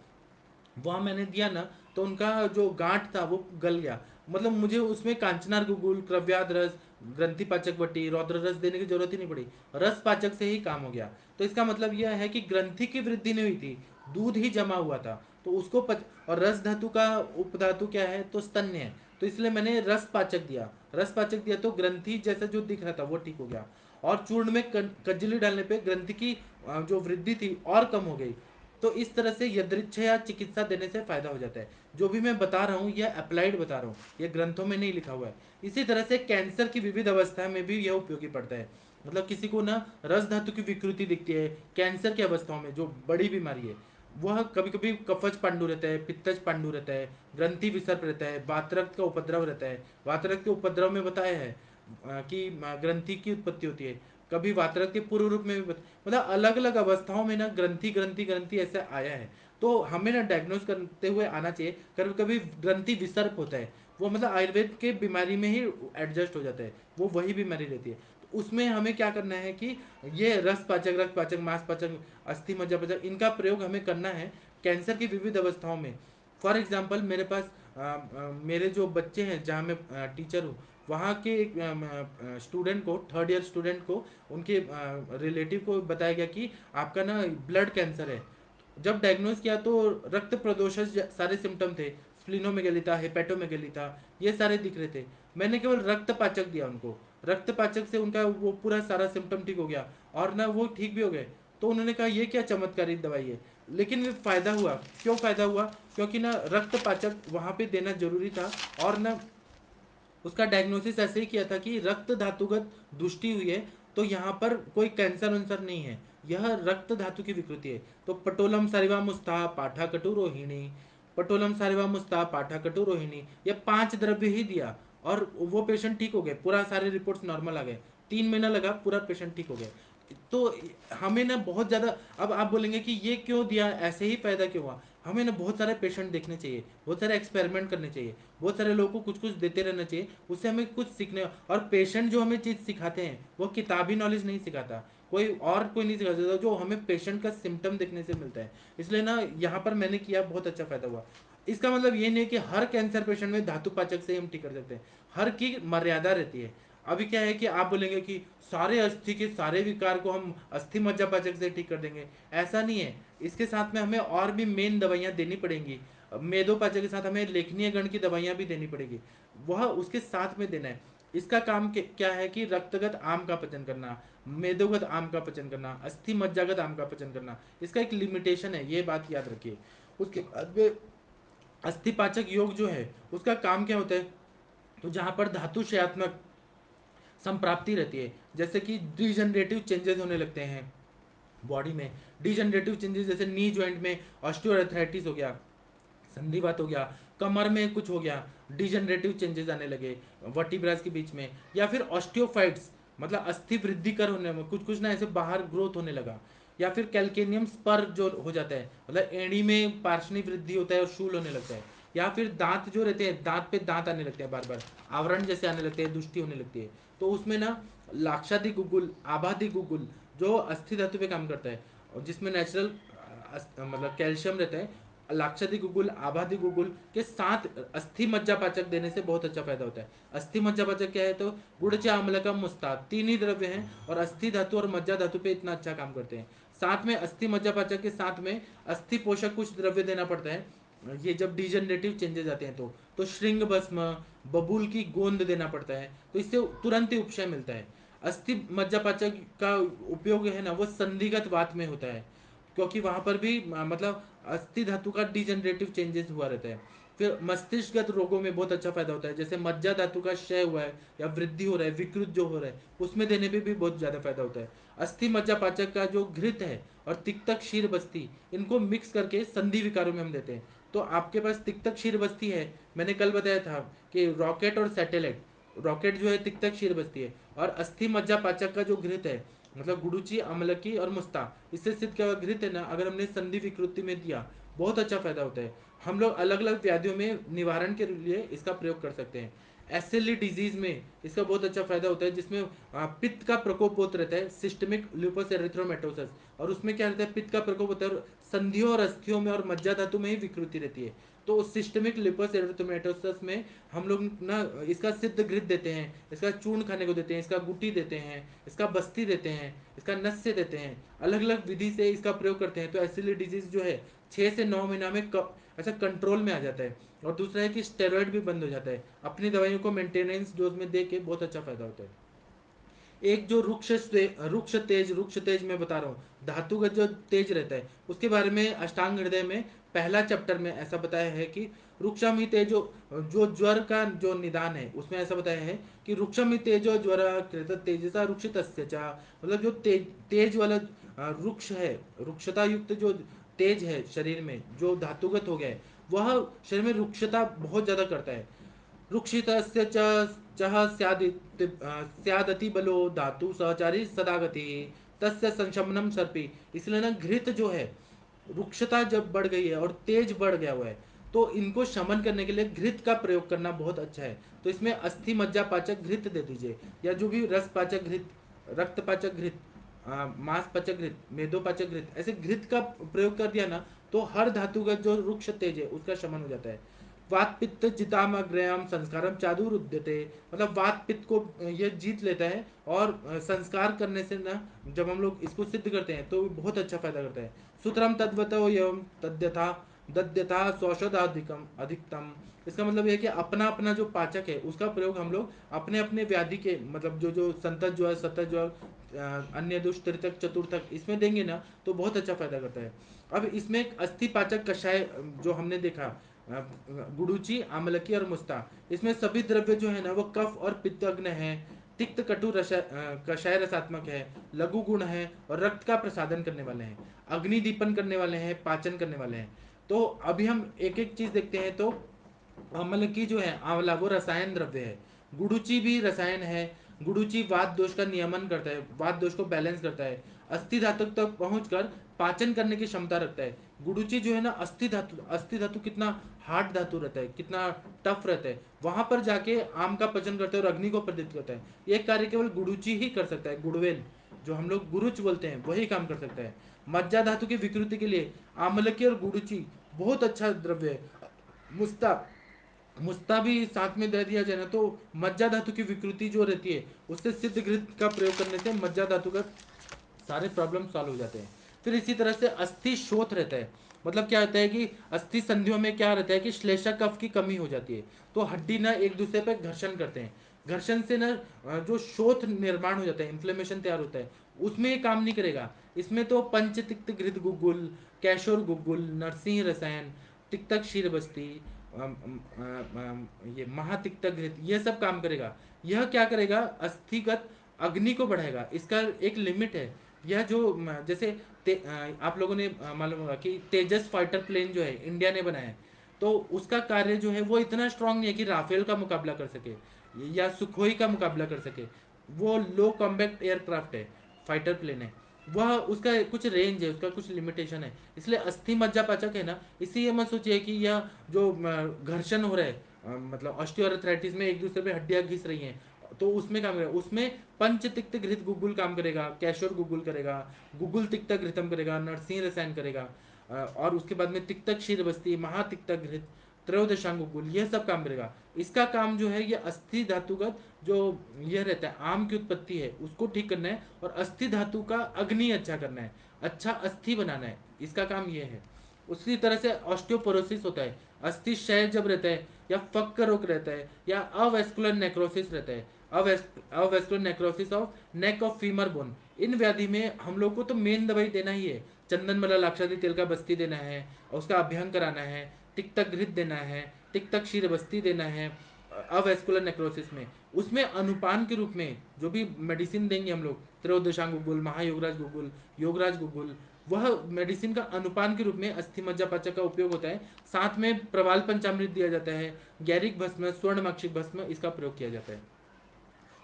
वहाँ मैंने दिया ना, तो उनका जो गांठ था वो गल गया। मतलब मुझे उसमें कांचनार गुगुल क्रव्याद रस ग्रंथि पाचक बटी रौद्र रस देने की जरूरत ही नहीं पड़ी, रस पाचक से ही काम हो गया। तो इसका मतलब यह है कि ग्रंथि की वृद्धि नहीं हुई थी, दूध ही जमा हुआ था, तो उसको और रस धातु का उपधातु क्या है, तो स्तन्य है, तो इसलिए मैंने रस पाचक दिया। रस पाचक दिया तो ग्रंथि जैसा जो दिख रहा था वो ठीक हो गया, और चूर्ण में कज्जली डालने पे ग्रंथि की जो वृद्धि थी और कम हो गई। तो इस तरह से यदृच्छया चिकित्सा देने से फायदा हो जाता है। जो भी मैं बता रहा हूँ यह अप्लाइड बता रहा हूँ, यह ग्रंथों में नहीं लिखा हुआ है। इसी तरह से कैंसर की विविध अवस्था में भी यह उपयोगी पड़ता है। मतलब किसी को ना रस धातु की विकृति दिखती है कैंसर की अवस्थाओं में, जो बड़ी बीमारी है, वह कभी कभी कफज पांडु रहता है, पित्तज पांडु रहता है, ग्रंथि विसर्प रहता है, वातरक्त का उपद्रव रहता है। वातरक्त के उपद्रव में बताया है कि ग्रंथि की उत्पत्ति होती है, कभी वातरक्त के पूर्व रूप में भी मतलब अलग अलग अवस्थाओं में ना ग्रंथि ग्रंथि ग्रंथि ऐसे आया है। तो हमें ना डायग्नोज करते हुए आना चाहिए, कभी कभी ग्रंथि विसर्प होता है, वो मतलब आयुर्वेद के बीमारी में ही एडजस्ट हो जाता है, वो वही बीमारी रहती है। तो उसमें हमें क्या करना है कि ये रस पाचक रक्त पाचक मांस पाचक अस्थि मज्जा पाचक इनका प्रयोग हमें करना है कैंसर की विविध अवस्थाओं में। फॉर एग्जाम्पल मेरे पास मेरे जो बच्चे हैं जहाँ मैं टीचर हूँ, वहाँ के एक स्टूडेंट को, 3rd ईयर स्टूडेंट को, उनके रिलेटिव को बताया गया कि आपका ना ब्लड कैंसर है। जब डायग्नोज किया तो रक्त प्रदोषण सारे सिम्टम थे, स्प्लिनोमेगेली था, हेपेटोमेगेली था, ये सारे दिख रहे थे। मैंने केवल रक्त पाचक दिया उनको, रक्त पाचक से उनका वो पूरा सारा सिम्टम ठीक हो गया और ना वो ठीक भी हो गए। तो उन्होंने कहा ये क्या चमत्कारी दवाई है, लेकिन फायदा हुआ। क्यों फायदा हुआ, क्योंकि ना रक्त पाचक वहाँ पे देना जरूरी था, और ना उसका डायग्नोसिस ऐसे ही किया था कि रक्त धातुगत दुष्टि हुई है, तो यहाँ पर कोई कैंसर वंसर नहीं है, यह रक्त धातु की विकृति है। तो पटोलम सरिवा मुस्ता पाठा कटु रोहिणी, पटोलम सरिवा मुस्ता पाठा कटु रोहिणी, ये 5 द्रव्य ही दिया और वो पेशेंट ठीक हो गए, पूरा सारे रिपोर्ट्स नॉर्मल आ गए, 3 महीना लगा पूरा पेशेंट ठीक हो गए। तो हमें ना बहुत ज़्यादा, अब आप बोलेंगे कि ये क्यों दिया, ऐसे ही फायदा क्यों हुआ, हमें ना बहुत सारे पेशेंट देखने चाहिए, बहुत सारे एक्सपेरिमेंट करने चाहिए, बहुत सारे लोगों को कुछ कुछ देते रहना चाहिए, उससे हमें कुछ सीखने। और पेशेंट जो हमें चीज़ सिखाते हैं वो किताबी नॉलेज नहीं सिखाता, कोई नहीं सिखाता, जो हमें पेशेंट का सिम्टम देखने से मिलता है। इसलिए ना यहाँ पर मैंने किया, बहुत अच्छा फायदा हुआ। इसका मतलब ये नहीं है कि हर कैंसर पेशेंट में धातु पाचक से हम ठीक कर सकते हैं, हर की मर्यादा रहती है। अभी क्या है कि आप बोलेंगे कि सारे अस्थि के सारे विकार को हम अस्थि मज्जा पाचक से ठीक कर देंगे, ऐसा नहीं है। इसके साथ में हमें और भी मेन दवाइयाँ देनी पड़ेंगी, मेदोपाचक के साथ हमें लेखनीय गण की दवाइयाँ भी देनी पड़ेगी, वह उसके साथ में देना है। इसका काम क्या है कि रक्तगत आम का पचन करना, मेदोगत आम का पचन करना, अस्थि मज्जागत आम का पचन करना, इसका एक लिमिटेशन है, ये बात याद रखिए। उसके बाद में अस्थिपाचक योग जो है उसका काम क्या होता है, तो जहाँ पर धातु संप्राप्ति रहती है, जैसे कि डिजनरेटिव चेंजेस होने लगते हैं, बॉडी में डिजनरेटिव चेंजेस जैसे नी जॉइंट में ऑस्टियोआर्थराइटिस हो गया, संधिवात हो गया, कमर में कुछ हो गया, डिजनरेटिव चेंजेस आने लगे वर्टिब्रास के बीच में, या फिर ऑस्टियोफाइट्स मतलब अस्थि वृद्धिकर होने में कुछ कुछ ना ऐसे बाहर ग्रोथ होने लगा, या फिर कैल्केनियम स्पर जो हो जाता है मतलब एड़ी में पार्श्वनी वृद्धि होता है और शूल होने लगता है, या फिर दांत जो रहते हैं दांत पे दांत आने लगते हैं बार बार, आवरण जैसे आने लगते हैं, दुष्टि होने लगती है। तो उसमें ना लाक्षादि गुगुल आबादी गुगुल जो अस्थि धातु पे काम करता है और जिसमें नेचुरल मतलब कैल्शियम रहता है, लाक्षादि गुगुल आबादी गुगुल के साथ अस्थि मज्जा पाचक देने से बहुत अच्छा फायदा होता है। अस्थि मज्जा पाचक क्या है तो गुड़ आम्ल का मुस्ता तीन ही द्रव्य हैं और अस्थि धातु और मज्जा धातु पे इतना अच्छा काम करते हैं। साथ में अस्थि मज्जा पाचक के साथ में अस्थि पोषक कुछ द्रव्य देना पड़ता है, ये जब डिजनरेटिव चेंजेस आते हैं तो श्रृंग भस्म बबूल की गोंद देना पड़ता है, तो इससे तुरंत ही उपशय मिलता है। अस्थि मज्जापाचक का उपयोग है ना वो संधिगत वात में होता है, क्योंकि वहां पर भी मतलब अस्थि धातु का डिजनरेटिव चेंजेस हुआ रहता है। फिर मस्तिष्कगत रोगों में बहुत अच्छा फायदा होता है, जैसे मज्जा धातु का क्षय हुआ है या वृद्धि हो रहा है विकृत जो हो रहा है उसमें देने पे भी बहुत ज्यादा फायदा होता है। अस्थि मज्जा पाचक का जो घृत है और तिक्तक क्षीर बस्ती इनको मिक्स करके संधि विकारों में हम देते हैं। तो आपके पास तिक्तक क्षीर बस्ती है, मैंने कल बताया था कि रॉकेट और सैटेलाइट, रॉकेट जो है तिक्तक क्षीर बस्ती है और अस्थि मज्जा पाचक का जो घृत है मतलब गुडुची अम्लकी और मुस्ता, इससे सिद्ध क्या घृत है ना अगर हमने संधि विकृति में दिया बहुत अच्छा फायदा होता है। हम लोग अलग अलग व्याधियों में निवारण के लिए इसका प्रयोग कर सकते हैं। एसएलई डिजीज में इसका बहुत अच्छा फायदा होता है, जिसमें पित्त का प्रकोप बहुत रहता है, सिस्टमिक ल्यूपस एरिथ्रोमेटोसिस, और उसमें क्या रहता है पित्त का प्रकोप होता है और संधियों और अस्थियों में और मज्जा धातु में ही विकृति रहती है। तो उस सिस्टमिक लिपस एरिथ्रोमेटोसिस में हम लोग ना इसका सिद्ध घृत देते हैं, इसका चूर्ण खाने को देते हैं, इसका गुटी देते हैं, इसका बस्ती देते हैं, इसका नस्य देते हैं, अलग अलग विधि से इसका प्रयोग करते हैं। तो एसिली डिजीज जो है 6 से 9 महीना में ऐसा कंट्रोल में आ जाता है। और दूसरा है कि स्टेरॉइड भी बंद हो जाता है, अपनी दवाइयों को मेंटेनेंस डोज में दे के बहुत अच्छा फायदा होता है। एक जो रुक्ष तेज मैं बता रहा हूँ, धातुगत जो तेज रहता है उसके बारे में अष्टांग हृदय में पहला चैप्टर में ऐसा बताया है कि रुक्षम ही तेजो, जो ज्वर का जो निदान है उसमें ऐसा बताया है कि रुक्षम ही तेजो ज्वर कृत तेजसा रुक्षित मतलब जो तेज वाला रुक्ष है, रुक्षता युक्त जो तेज है शरीर में जो धातुगत हो गया है वह शरीर में रुक्षता बहुत ज्यादा करता है। रुक्षितस्य चः स्यादति बलो धातु सहचारी सदा गति तस्य संशमनम सर्पी। इसलिए ना घृत जो है रुक्षता जब बढ़ गई है और तेज बढ़ गया हुआ है तो इनको शमन करने के लिए घृत का प्रयोग करना बहुत अच्छा है। तो इसमें अस्थि मज्जा पाचक घृत दे दीजिए, या जो भी रस पाचक घृत, रक्त पाचक घृत, मांस पाचक घृत, मेदो पाचक घृत, ऐसे घृत का प्रयोग कर दिया ना तो हर धातु का जो रुक्ष तेज है उसका शमन हो जाता है। वात पित्त जितामग्रयम संस्कारम चादुर उद्यते, मतलब वात पित्त को ये जीत लेता है और संस्कार करने से ना जब हम लोग इसको सिद्ध करते हैं तो बहुत अच्छा फायदा करता है। सूत्रम तद्वतो एवं तद्यथा दद्यथा स्वौषधाधिकम अधिकतम, इसका मतलब ये है कि अपना अपना जो पाचक है उसका प्रयोग हम लोग अपने अपने व्याधि के मतलब जो जो संतत जो है सतत जो अन्य दुष्ट तृतक चतुर्थक इसमें देंगे ना तो बहुत अच्छा फायदा करता है। अब इसमें एक अस्थि पाचक कषाय जो हमने देखा गुडुची आमलकी और मुस्ता, इसमें सभी द्रव्य जो है ना वो कफ और पित्तग्न है, तिक्त कटु कषाय रसात्मक है, लघु गुण है और रक्त का प्रसादन करने वाले हैं, अग्नि दीपन करने वाले हैं, पाचन करने वाले हैं। तो अभी हम एक एक चीज देखते हैं। तो अम्ल की जो है आंवला वो रसायन द्रव्य है, गुडुची भी रसायन है, गुडुची वात दोष का नियमन करता है, वात दोष को बैलेंस करता है, अस्थि धातु तक पहुंचकर पाचन करने की क्षमता रखता है। गुडुची जो है ना अस्थि धातु कितना हार्ड धातु रहता है, कितना टफ रहता है, वहां पर जाके आम का पचन करता है और अग्नि को प्रदीप्त करता है। ये कार्य केवल गुडुची ही कर सकता है, गुड़वेल जो हम लोग गुरुच बोलते हैं वही काम कर सकता है। मज्जा धातु की विकृति के लिए आमलकी और गुडुची बहुत अच्छा द्रव्य है। मुस्ता, मुस्ता भी साथ में दे दिया जाए ना तो मज्जा धातु की विकृति जो रहती है उससे सिद्ध घृत का प्रयोग करने से मज्जा धातु का सारे प्रॉब्लम सॉल्व हो जाते हैं। फिर इसी तरह से अस्थि शोथ रहता है, मतलब क्या होता है कि अस्थि संधियों में क्या रहता है कि श्लेषा कफ की कमी हो जाती है, तो हड्डी ना एक दूसरे पर घर्षण करते हैं, घर्षण से ना जो शोथ निर्माण हो जाता है, इन्फ्लेमेशन तैयार होता है, उसमें ये काम नहीं करेगा। इसमें तो पंचतिक्त घृत गुगुल, कैशोर गुगुल, नरसिंह रसायन, तिक्तक क्षीर बस्ती, ये महातिक्त घृत ये सब काम करेगा। यह क्या करेगा, अस्थिगत अग्नि को बढ़ाएगा, इसका एक लिमिट है। यह जो जैसे आप लोगों ने मालूम होगा कि तेजस फाइटर प्लेन जो है इंडिया ने बनाया है, तो उसका कार्य जो है वो इतना स्ट्रांग नहीं है कि राफेल का मुकाबला कर सके या सुखोई का मुकाबला कर सके। वो लो कॉम्बैक्ट एयरक्राफ्ट है, फाइटर प्लेन है। वह उसका कुछ रेंज है, उसका कुछ लिमिटेशन है, इसलिए अस्थि मज्जा पाचक है ना, इसी ये मत सोचिए कि यह जो घर्षण हो रहा है, मतलब ऑस्टियोआर्थराइटिस में एक दूसरे पे हड्डियां घिस रही हैं, तो उसमें काम करेगा। उसमें पंच तिक्त घृत गुगुल काम करेगा, कैशोर गुगुल करेगा, गुगुल तिक्त घृतम करेगा, नरसिंह रसायन करेगा, और उसके बाद में तिक्तक क्षीर बस्ती, महातिक्तक घृत, त्रयोदशांग गुगुल, यह सब काम करेगा। इसका काम जो है ये अस्थि धातुगत जो यह रहता है आम की उत्पत्ति है उसको ठीक करना है, और अस्थि धातु का अग्नि अच्छा करना है, अच्छा अस्थि बनाना है, इसका काम यह है। उसी तरह से ऑस्टियोपोरोसिस होता है, अस्थि क्षय जब रहता है, या फक रोग रहता है, या अवेस्कुलर नेक्रोसिस रहता है, avascular necrosis of neck of femur bone, इन व्याधि में हम लोग को तो मेन दवाई देना ही है। चंदन मला लाक्षादी तेल का बस्ती देना है, और उसका अभ्यंग कराना है, तिक्तक घृत देना है, तिक्तक क्षीर बस्ती देना है अवेस्कुलर नेक्रोसिस में। उसमें अनुपान के रूप में जो भी मेडिसिन देंगे हम लोग, त्रयोदशांग गुगुल, महायोगराज गुगुल, योगराज गुगुल, वह मेडिसिन का अनुपान के रूप में अस्थि मज्जा पाचक का उपयोग होता है। साथ में प्रवाल पंचामृत दिया जाता है, गैरिक भस्म, स्वर्णमाक्षिक भस्म, इसका प्रयोग किया जाता है।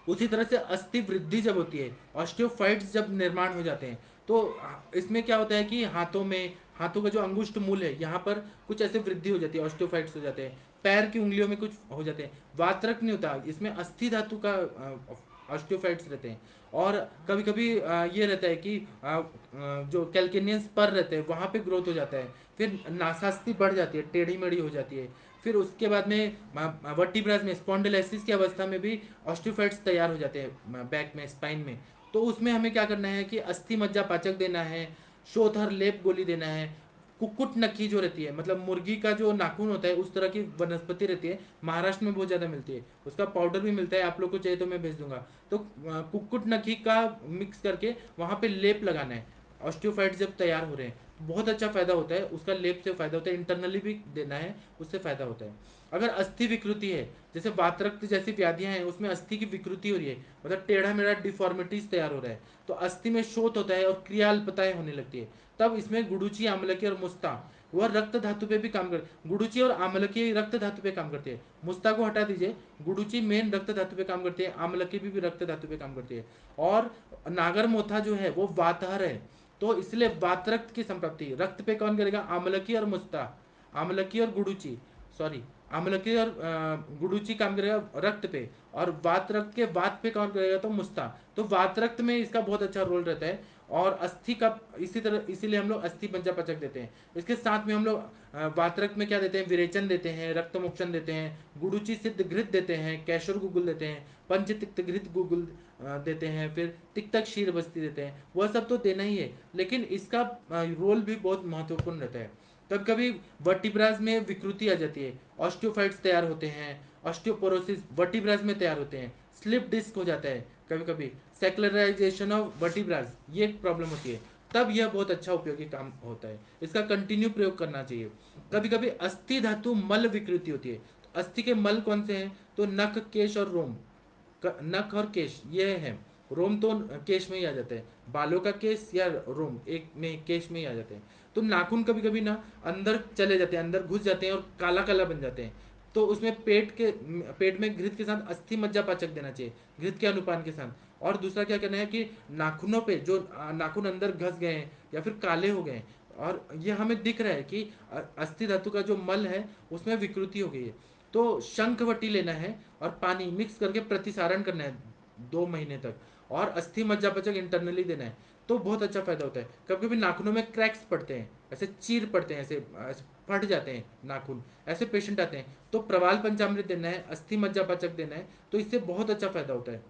उसी तरह से अस्थि वृद्धि जब होती है, ऑस्टियोफाइट्स जब निर्माण हो जाते हैं, तो इसमें क्या होता है कि हाथों का जो अंगुष्ठ मूल है यहाँ पर कुछ ऐसे वृद्धि हो जाती है, ऑस्टियोफाइट्स हो जाते हैं, पैर की उंगलियों में कुछ हो जाते हैं। वात्रक नहीं होता, इसमें अस्थि धातु का ऑस्टियोफाइट्स रहते हैं। और कभी कभी ये रहता है कि जो कैल्केनियन स्पर रहते हैं वहाँ पे ग्रोथ हो जाता है, फिर नासास्ती बढ़ जाती है, टेढ़ी मेढ़ी हो जाती है। फिर उसके बाद में वर्टिब्रास में स्पॉन्डिलोसिस की अवस्था में भी ऑस्टियोफाइट्स तैयार हो जाते हैं बैक में, स्पाइन में। तो उसमें हमें क्या करना है कि अस्थि मज्जा पाचक देना है, शोथर लेप गोली देना है। कुक्कुट नखी जो रहती है, मतलब मुर्गी का जो नाखून होता है उस तरह की वनस्पति रहती है, महाराष्ट्र में बहुत ज़्यादा मिलती है, उसका पाउडर भी मिलता है, आप लोग को चाहिए तो मैं भेज दूंगा। तो कुक्कुट नखी का मिक्स करके वहाँ पे लेप लगाना है, ऑस्टियोफाइट जब तैयार हो रहे हैं बहुत अच्छा फायदा होता है उसका, लेप से फायदा होता है, इंटरनली भी देना है, उससे फायदा होता है। अगर अस्थि विकृति है, जैसे वातरक्त जैसी व्याधियां हैं उसमें अस्थि की विकृति हो रही है, मतलब टेढ़ा मेढ़ा डिफॉर्मिटीज तैयार हो रहा है, तो अस्थि में शोथ होता है और क्रियाल्पताएं होने लगती है, तब इसमें गुडुची, आमलकी और मुस्ता वह रक्त धातु पे भी काम कर, गुडुची और आमलकी रक्त धातु पे काम करते हैं, मुस्ता को हटा दीजिए, गुडुची मेन रक्त धातु पे काम करती है, आमलकी भी रक्त धातु पे काम करती है। और नागर मोथा जो है वो वातहर है, तो इसलिए वातरक्त की संप्राप्ति रक्त पे कौन करेगा, आमलकी और मुस्ता, आमलकी और गुडुची, सॉरी, आमलकी और गुडुची काम करेगा रक्त पे, और वात रक्त के वात पे कौन करेगा, तो मुस्ता। तो वात रक्त में इसका बहुत अच्छा रोल रहता है। और अस्थि का इसी तरह, इसीलिए हम लोग अस्थि पंचा पचक देते हैं। इसके साथ में हम लोग वात रक्त में क्या देते हैं, विरेचन देते हैं, रक्त मोक्षण देते हैं, गुडुची सिद्ध घृत देते हैं, कैशोर गुगुल देते हैं, पंच तिक्त घृत गुगुल देते हैं, फिर तिक्तक क्षीर बस्ती देते हैं, वह सब तो देना ही है, लेकिन इसका रोल भी बहुत महत्वपूर्ण रहता है। कभी कभी वर्टिब्रास में विकृति आ जाती है, ऑस्टियोफाइट्स तैयार होते हैं, ऑस्टियोपोरोसिस वर्टिब्रास में तैयार होते हैं, स्लिप डिस्क हो जाता है, कभी कभी सेक्युलराइजेशन ऑफ वर्टिब्रास, ये एक प्रॉब्लम होती है, तब यह बहुत अच्छा उपयोगी काम होता है, इसका कंटिन्यू प्रयोग करना चाहिए। कभी कभी अस्थि धातु मल विकृति होती है, तो अस्थि के मल कौन से हैं, तो नख, केश और रोम, नख और केश ये है, रोम तो केश में ही आ जाते हैं, बालों का केश या रोम एक में केश में ही आ जाते हैं। तो नाखून कभी कभी ना अंदर चले जाते हैं, अंदर घुस जाते हैं और काला काला बन जाते हैं, तो उसमें पेट में घृत के साथ अस्थि मज्जा पाचक देना चाहिए, घृत के अनुपान के साथ। और दूसरा क्या करना है कि नाखूनों पे जो नाखून अंदर घस गए हैं या फिर काले हो गए, और ये हमें दिख रहा है कि अस्थि धातु का जो मल है उसमें विकृति हो गई है, तो शंखवटी लेना है और पानी मिक्स करके प्रतिसारण करना है 2 महीने तक, और अस्थि मज्जा पचक इंटरनली देना है, तो बहुत अच्छा फायदा होता है। कभी कभी नाखूनों में क्रैक्स पड़ते हैं, ऐसे चीर पड़ते हैं, ऐसे फट जाते हैं नाखून, ऐसे पेशेंट आते हैं, तो प्रवाल पंचामृत देना है, अस्थि मज्जा पाचक देना है, तो इससे बहुत अच्छा फायदा होता है।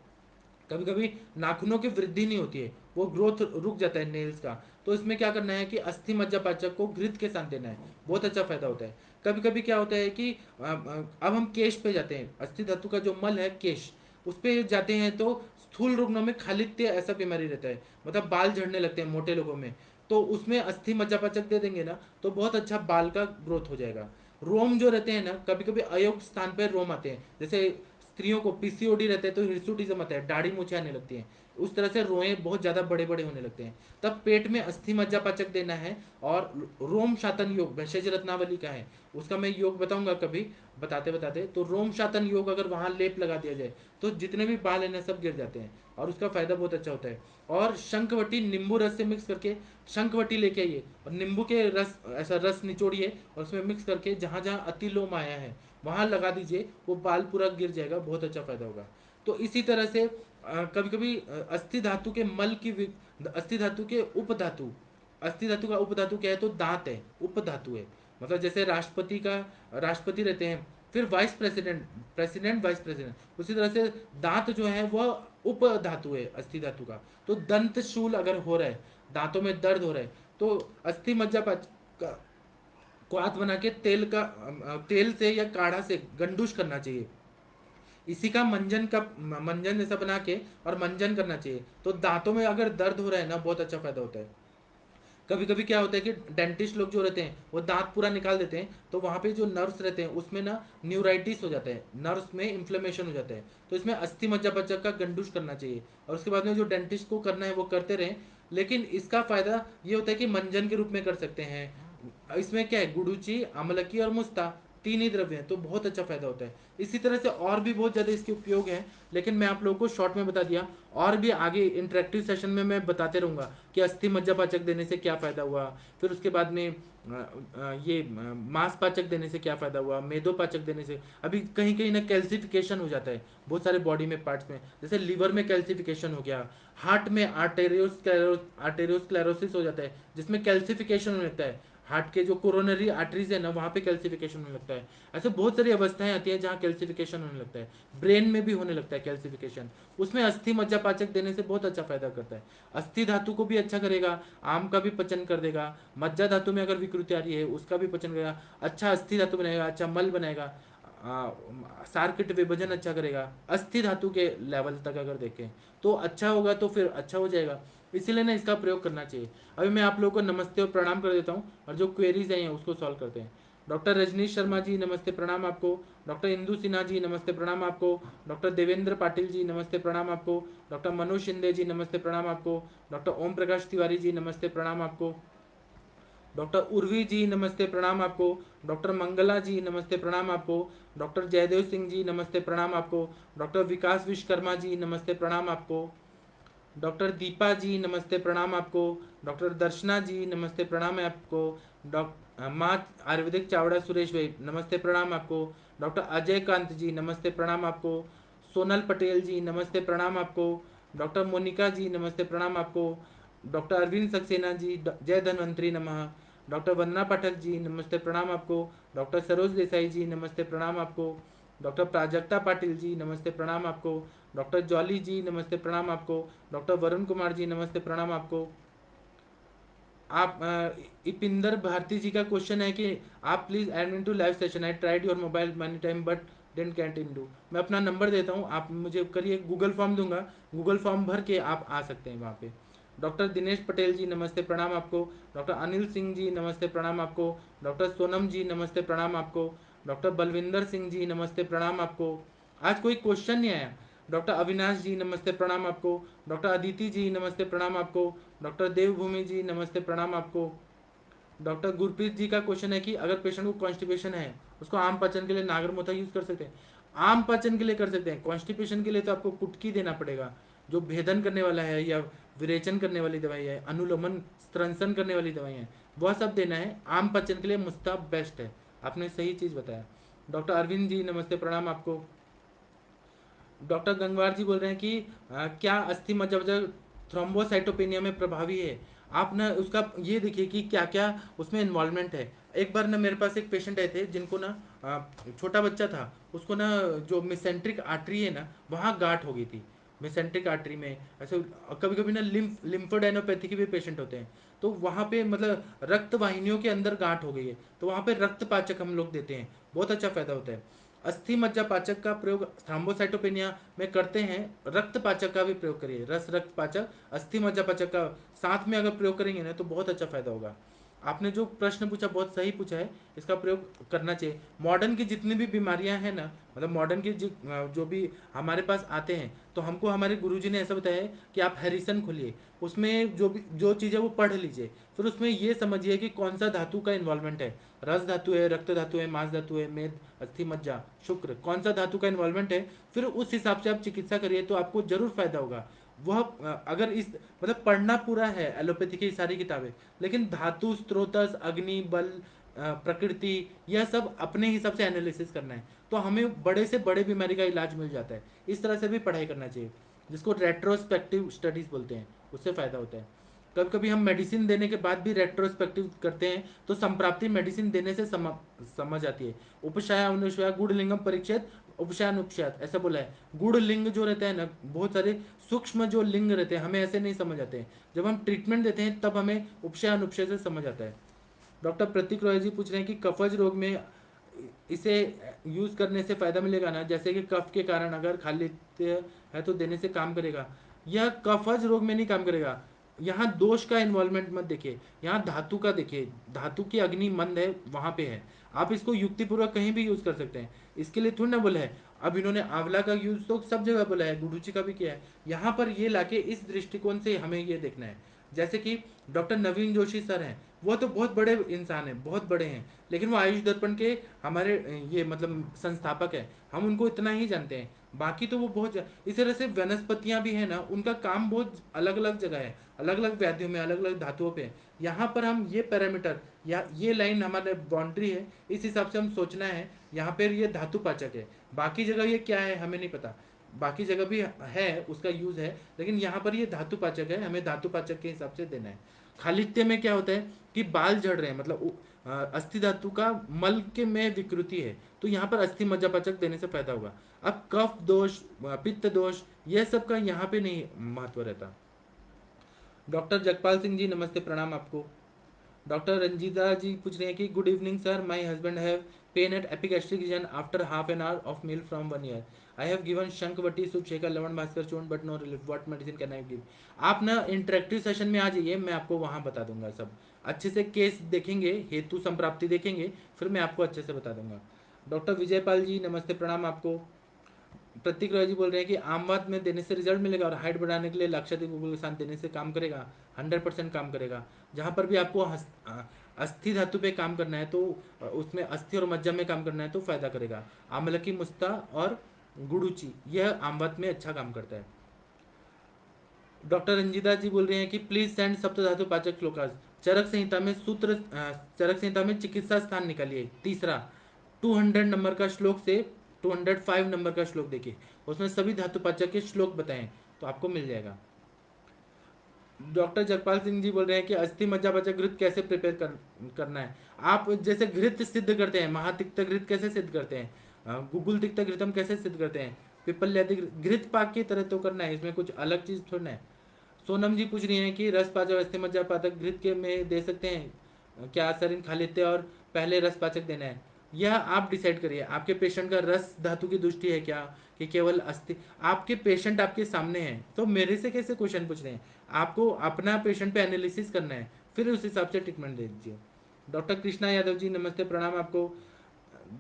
कभी कभी नाखूनों की वृद्धि नहीं होती है, वो ग्रोथ रुक जाता है नेल्स का, तो इसमें क्या करना है कि अस्थि मज्जा पाचक को घृत के साथ देना है, बहुत अच्छा फायदा होता है। कभी कभी क्या होता है कि अब हम केश पे जाते हैं, अस्थि धातु का जो मल है केश, उस पे जाते हैं, तो स्थूल रुग्णों में खालित्य ऐसा बीमारी रहता है, मतलब बाल झड़ने लगते हैं मोटे लोगों में, तो उसमें अस्थि मज्जा पाचक दे देंगे ना, तो बहुत अच्छा बाल का ग्रोथ हो जाएगा। रोम जो रहते हैं ना, कभी कभी अयोग्य स्थान पर रोम आते हैं, जैसे स्त्रियों को पीसीओडी रहते हैं तो हिरसुटिज्म आता है, दाढ़ी मूछें आने लगती हैं, उस तरह से रोए बहुत ज़्यादा बड़े बड़े होने लगते हैं। तब पेट में अस्थि मज्जा पाचक देना है। और रोम शातन योग भेषज रत्नावली का है, उसका मैं योग बताऊंगा कभी बताते बताते। तो रोम शातन योग अगर वहाँ लेप लगा दिया जाए तो जितने भी बाल है ना सब गिर जाते हैं, और उसका फायदा बहुत अच्छा होता है। और शंखवटी नींबू रस से मिक्स करके, शंखवटी लेके आइए और नींबू के रस, ऐसा रस निचोड़िए और उसमें मिक्स करके जहाँ जहाँ अति लोम आया है वहाँ लगा दीजिए, वो बाल पूरा गिर जाएगा, बहुत अच्छा फायदा होगा। तो इसी तरह से कभी कभी अस्थि धातु के मल की अस्थि धातु के उप धातु, अस्थि धातु का उप धातु क्या है, तो दांत है, उप धातु है। मतलब जैसे राष्ट्रपति का, राष्ट्रपति रहते हैं, फिर vice president, president vice president, उसी तरह से दांत जो है वह उप धातु है अस्थि धातु का। तो दंत शूल अगर हो रहा है, दांतों में दर्द हो रहा है, तो अस्थि मज्जा का क्वाथ बना के तेल से या काढ़ा से गंडूश करना चाहिए। इसी का मंजन जैसा बना के और मंजन करना चाहिए। तो दांतों में अगर दर्द हो रहा है ना, बहुत अच्छा फायदा होता है। कभी कभी क्या होता है कि डेंटिस्ट लोग जो रहते हैं वो दांत पूरा निकाल देते हैं, तो वहाँ पे जो नर्व्स रहते हैं उसमें ना न्यूराइटिस हो जाता है, नर्व्स में इन्फ्लेमेशन हो जाता है। तो इसमें अस्थि मज्जा बच्चा का गंडूश करना चाहिए, और उसके बाद में जो डेंटिस्ट को करना है वो करते रहें। लेकिन इसका फायदा ये होता है कि मंजन के रूप में कर सकते हैं। इसमें क्या है, गुडुचि, अमलकी और मुस्ता, तीन ही द्रव्य हैं, तो बहुत अच्छा फायदा होता है। इसी तरह से और भी बहुत ज़्यादा इसके उपयोग हैं, लेकिन मैं आप लोगों को शॉर्ट में बता दिया। और भी आगे इंटरेक्टिव सेशन में मैं बताते रहूँगा कि अस्थि मज्जा पाचक देने से क्या फ़ायदा हुआ, फिर उसके बाद में ये मांस पाचक देने से क्या फ़ायदा हुआ, मेदो पाचक देने से। अभी कहीं कहीं ना कैल्सिफिकेशन हो जाता है बहुत सारे बॉडी में पार्ट्स में, जैसे लीवर में कैल्सिफिकेशन हो गया, हार्ट में आर्टेरियोस्क्लेरोसिस हो जाता है जिसमें कैल्सिफिकेशन होने लगता है, हार्ट के जो कोरोनरी आर्टरीज है ना वहाँ पे कैल्सिफिकेशन होने लगता है। ऐसे बहुत सारी अवस्थाएं आती हैं जहाँ कैल्सिफिकेशन होने लगता है, ब्रेन में भी होने लगता है कैल्सिफिकेशन। उसमें अस्थि मज्जा पाचक देने से बहुत अच्छा फायदा करता है। अस्थि धातु को भी अच्छा करेगा, आम का भी पचन कर देगा, मज्जा धातु में अगर विकृति आ रही है उसका भी पचन करेगा, अच्छा अस्थि धातु बनाएगा, अच्छा मल बनाएगा, सार्किट विभाजन अच्छा करेगा। अस्थि धातु के लेवल तक अगर देखें तो अच्छा होगा, तो फिर अच्छा हो जाएगा। इसीलिए ना इसका प्रयोग करना चाहिए। अभी मैं आप लोगों को नमस्ते और प्रणाम कर देता हूँ, और जो क्वेरीज हैं उसको सॉल्व करते हैं। डॉक्टर रजनीश शर्मा जी नमस्ते प्रणाम आपको। डॉक्टर इंदु सिन्हा जी नमस्ते प्रणाम आपको। डॉक्टर देवेंद्र पाटिल जी नमस्ते प्रणाम आपको। डॉक्टर मनोज शिंदे जी नमस्ते प्रणाम आपको। डॉक्टर ओम प्रकाश तिवारी जी नमस्ते प्रणाम आपको। डॉक्टर उर्वी जी नमस्ते प्रणाम आपको। डॉक्टर मंगला जी नमस्ते प्रणाम आपको। डॉक्टर जयदेव सिंह जी नमस्ते प्रणाम आपको। डॉक्टर विकास विश्वकर्मा जी नमस्ते प्रणाम आपको। डॉक्टर दीपा जी नमस्ते प्रणाम आपको। डॉक्टर दर्शना जी नमस्ते प्रणाम है आपको। डॉक्टर माँ आयुर्वेदिक चावड़ा सुरेश भाई नमस्ते प्रणाम आपको। डॉक्टर अजय कांत जी नमस्ते प्रणाम आपको। सोनल पटेल जी नमस्ते प्रणाम आपको। डॉक्टर मोनिका जी नमस्ते प्रणाम आपको। डॉक्टर अरविंद सक्सेना जी जय धन्वंतरी नमः। डॉक्टर वंदना पाठक जी नमस्ते प्रणाम आपको। डॉक्टर सरोज देसाई जी नमस्ते प्रणाम आपको। डॉक्टर प्राजक्ता पाटिल जी नमस्ते प्रणाम आपको। डॉक्टर जॉली जी नमस्ते प्रणाम आपको। डॉक्टर वरुण कुमार जी नमस्ते प्रणाम आपको। आप इपिंदर भारती जी का क्वेश्चन है कि आप please add in to live session, I tried your mobile money time but didn't can't in do. मैं अपना नंबर देता हूँ, आप मुझे करिए, गूगल फॉर्म दूंगा, गूगल फॉर्म भर के आप आ सकते हैं वहाँ पे। डॉक्टर दिनेश पटेल जी नमस्ते प्रणाम आपको। डॉक्टर अनिल सिंह जी नमस्ते प्रणाम आपको। डॉक्टर सोनम जी नमस्ते प्रणाम आपको। डॉक्टर बलविंदर सिंह जी नमस्ते प्रणाम आपको। आज कोई क्वेश्चन नहीं आया। डॉक्टर अविनाश जी नमस्ते प्रणाम आपको। डॉक्टर अदिति जी नमस्ते प्रणाम आपको। डॉक्टर देवभूमि जी नमस्ते प्रणाम आपको। डॉक्टर गुरप्रीत जी का क्वेश्चन है कि अगर पेशेंट को कॉन्स्टिपेशन है उसको आम पाचन के लिए नागरमोथा यूज कर सकते हैं। आम पाचन के लिए कर सकते हैं, कॉन्स्टिपेशन के लिए तो आपको कुटकी देना पड़ेगा, जो भेदन करने वाला है या विरेचन करने वाली दवाई है, अनुलोमन स्त्रंसन करने वाली दवाई है, वह सब देना है। आम पाचन के लिए मुस्ता बेस्ट है। आपने सही चीज़ बताया। डॉक्टर अरविंद जी नमस्ते प्रणाम आपको। डॉक्टर गंगवार जी बोल रहे हैं कि क्या अस्थि मज्जा थ्रोम्बोसाइटोपेनिया में प्रभावी है। आप ना उसका ये देखिए कि क्या क्या उसमें इन्वॉल्वमेंट है। एक बार ना मेरे पास एक पेशेंट आए थे जिनको ना छोटा बच्चा था, उसको ना जो मिसेंट्रिक आर्टरी है ना वहाँ गांठ हो गई थी, मिसेंट्रिक आर्टरी में। ऐसे कभी कभी ना लिम्फोडेनोपैथी के भी पेशेंट होते हैं, तो वहाँ पे मतलब रक्त वाहिनियों के अंदर गांठ हो गई है, तो वहाँ पे रक्तपाचक हम लोग देते हैं, बहुत अच्छा फायदा होता है। अस्थि मज्जा पाचक का प्रयोग थ्रोम्बोसाइटोपेनिया में करते हैं, रक्त पाचक का भी प्रयोग करिए, रस रक्त पाचक अस्थि मज्जा पाचक का साथ में अगर प्रयोग करेंगे ना तो बहुत अच्छा फायदा होगा। आपने जो प्रश्न पूछा बहुत सही पूछा है, इसका प्रयोग करना चाहिए। मॉडर्न की जितनी भी बीमारियां हैं ना, मतलब मॉडर्न की जो भी हमारे पास आते हैं, तो हमको हमारे गुरुजी ने ऐसा बताया है कि आप हैरिसन खोलिए, उसमें जो भी जो चीज़ है वो पढ़ लीजिए, फिर उसमें ये समझिए कि कौन सा धातु का इन्वॉल्वमेंट है, रस धातु है, रक्त धातु है, मांस धातु है, मेद, अस्थि, मज्जा, शुक्र, कौन सा धातु का इन्वॉल्वमेंट है, फिर उस हिसाब से आप चिकित्सा करिए तो आपको जरूर फायदा होगा। वह अगर इस मतलब पढ़ना पूरा है एलोपैथी की सारी किताबें, लेकिन धातु, स्त्रोतस, अग्नि, बल, प्रकृति, यह सब अपने हिसाब से एनालिसिस करना है, तो हमें बड़े से बड़े बीमारी का इलाज मिल जाता है। इस तरह से भी पढ़ाई करना चाहिए, जिसको रेट्रोस्पेक्टिव स्टडीज बोलते हैं, उससे फायदा होता है। कभी कभी हम मेडिसिन देने के बाद भी रेट्रोस्पेक्टिव करते हैं, तो संप्राप्ति मेडिसिन देने से समझ आती है। उपशय अनुशय गुड़ लिंगम परीक्षित उपशयानुपशयात ऐसा बोला है। गुड़ लिंग जो रहता है ना, बहुत सारे सूक्ष्म जो लिंग रहते हैं हमें ऐसे नहीं समझ आते हैं, जब हम ट्रीटमेंट देते हैं तब हमें उपशय अनुपशय से समझ आता है। डॉक्टर प्रतीक रॉय जी पूछ रहे हैं कि कफज रोग में इसे यूज करने से फायदा मिलेगा ना, जैसे कि कफ के कारण अगर खा लेते है तो देने से काम करेगा। यह कफज रोग में नहीं काम करेगा। यहाँ दोष का इन्वॉल्वमेंट मत देखिए, यहाँ धातु का देखिए, धातु की अग्नि मंद है वहां पे है। आप इसको युक्तिपूर्वक कहीं भी यूज कर सकते हैं, इसके लिए थोड़ी ना बोला है। अब इन्होंने आंवला का यूज तो सब जगह बोला है, गुडुची का भी किया है, यहाँ पर ये लाके इस दृष्टिकोण से हमें ये देखना है। जैसे कि डॉक्टर नवीन जोशी सर हैं, वो तो बहुत बड़े इंसान हैं, बहुत बड़े हैं, लेकिन वो आयुष दर्पण के हमारे ये मतलब संस्थापक है, हम उनको इतना ही जानते हैं, बाकी तो वो बहुत इस तरह से वनस्पतियां भी है ना, उनका काम बहुत अलग अलग जगह है, अलग अलग व्याधियों में, अलग अलग धातुओं पे। यहाँ पर हम ये पैरामीटर या ये लाइन हमारे बाउंड्री है, इस हिसाब से हम सोचना है। यहाँ पर ये धातु पाचक है, बाकी जगह ये क्या है हमें नहीं पता, बाकी जगह भी है उसका यूज है, लेकिन यहाँ पर ये धातु पाचक है, हमें धातु पाचक के हिसाब से देना है। खालित्य में क्या होता है कि बाल झड़ रहे हैं, मतलब अस्थि धातु का मल के में विकृति है, तो यहाँ पर अस्थि मज्जापाचक देने से फायदा होगा। अब कफ दोष, पित्त दोष, यह सब का यहाँ पे नहीं महत्व रहता। डॉक्टर जगपाल सिंह जी नमस्ते, प्रणाम आपको। डॉक्टर रंजीता जी पूछ रहे हैं कि good evening sir, my husband have pain at epigastric region after half an hour of meal from 1 year. I have given Shankhvati Sutshekhar Lavan Bhaskar Churna but no relief, what medicine can I give. आप ना इंटरेक्टिव सेशन में आ जाइए, मैं आपको वहाँ बता दूंगा सब अच्छे से, केस देखेंगे, हेतु संप्राप्ति देखेंगे, फिर मैं आपको अच्छे से बता दूंगा। डॉक्टर विजयपाल जी नमस्ते, प्रणाम आपको। प्रतीक रॉय जी बोल रहे हैं कि आमवाद में देने से रिजल्ट मिलेगा और हाइट बढ़ाने के लिए लाक्षाद्वीप उपकूल के साथ देने से काम करेगा, 100% काम करेगा। जहाँ पर भी आपको अस्थि धातु पे काम करना है तो उसमें अस्थि और मज्जा में काम करना है तो फायदा करेगा। आमलकी, मुस्ता और गुड़ूची, यह आमवाद में अच्छा काम करता है। डॉक्टर रंजीता जी बोल रहे हैं कि प्लीज सेंड सप्त धातु पाचक श्लोकास। चरक संहिता में सूत्र, चरक संहिता में चिकित्सा स्थान निकालिए, तीसरा 200 नंबर का श्लोक से 205 नंबर का श्लोक देखिए, उसमें सभी धातु पाचक के श्लोक बताएं तो आपको मिल जाएगा। डॉक्टर जगपाल सिंह जी बोल रहे हैं कि अस्थि मज्जापाचक घृत कैसे करना है। आप जैसे घृत सिद्ध करते हैं, महातिक्त घृत कैसे सिद्ध करते हैं, गुगुल तिक्त घृतम कैसे सिद्ध करते हैं, पिपल्यादि घृत पाक की तरह तो करना है, इसमें कुछ अलग चीज थोड़ा है। सोनम जी पूछ रही हैं कि रस पाचक अस्थि मज्जापाचक घृत के में दे सकते हैं क्या, सरिन खा लेते हैं और पहले रस पाचक देना है। यह आप डिसाइड करिए, आपके पेशेंट का रस धातु की दृष्टि है क्या, कि केवल अस्थि। आपके पेशेंट आपके सामने हैं तो मेरे से कैसे क्वेश्चन पूछ रहे हैं, आपको अपना पेशेंट पे एनालिसिस करना है, फिर उस हिसाब से ट्रीटमेंट दे दीजिए। डॉक्टर कृष्णा यादव जी नमस्ते, प्रणाम आपको।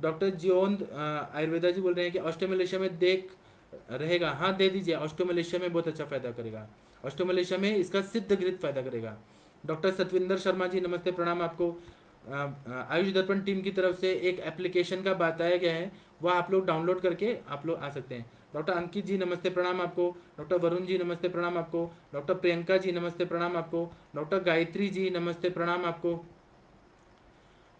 डॉक्टर जियोंद आयुर्वेदा जी बोल रहे हैं कि ऑस्ट्रोमलेशिया में देख रहेगा, हाँ दे दीजिए, ऑस्ट्रोमलेशिया में बहुत अच्छा फायदा करेगा, ऑस्ट्रोमलेशिया में इसका सिद्ध घृत फायदा करेगा। डॉक्टर सतविंदर शर्मा जी नमस्ते, प्रणाम आपको। आयुष दर्पण टीम की तरफ से एक एप्लीकेशन का बताया गया है, वह आप लोग डाउनलोड करके आप लोग आ सकते हैं। डॉक्टर अंकित जी नमस्ते, प्रणाम आपको। डॉक्टर वरुण जी नमस्ते, प्रणाम आपको। डॉक्टर प्रियंका जी नमस्ते, प्रणाम आपको। डॉक्टर गायत्री जी नमस्ते, प्रणाम आपको।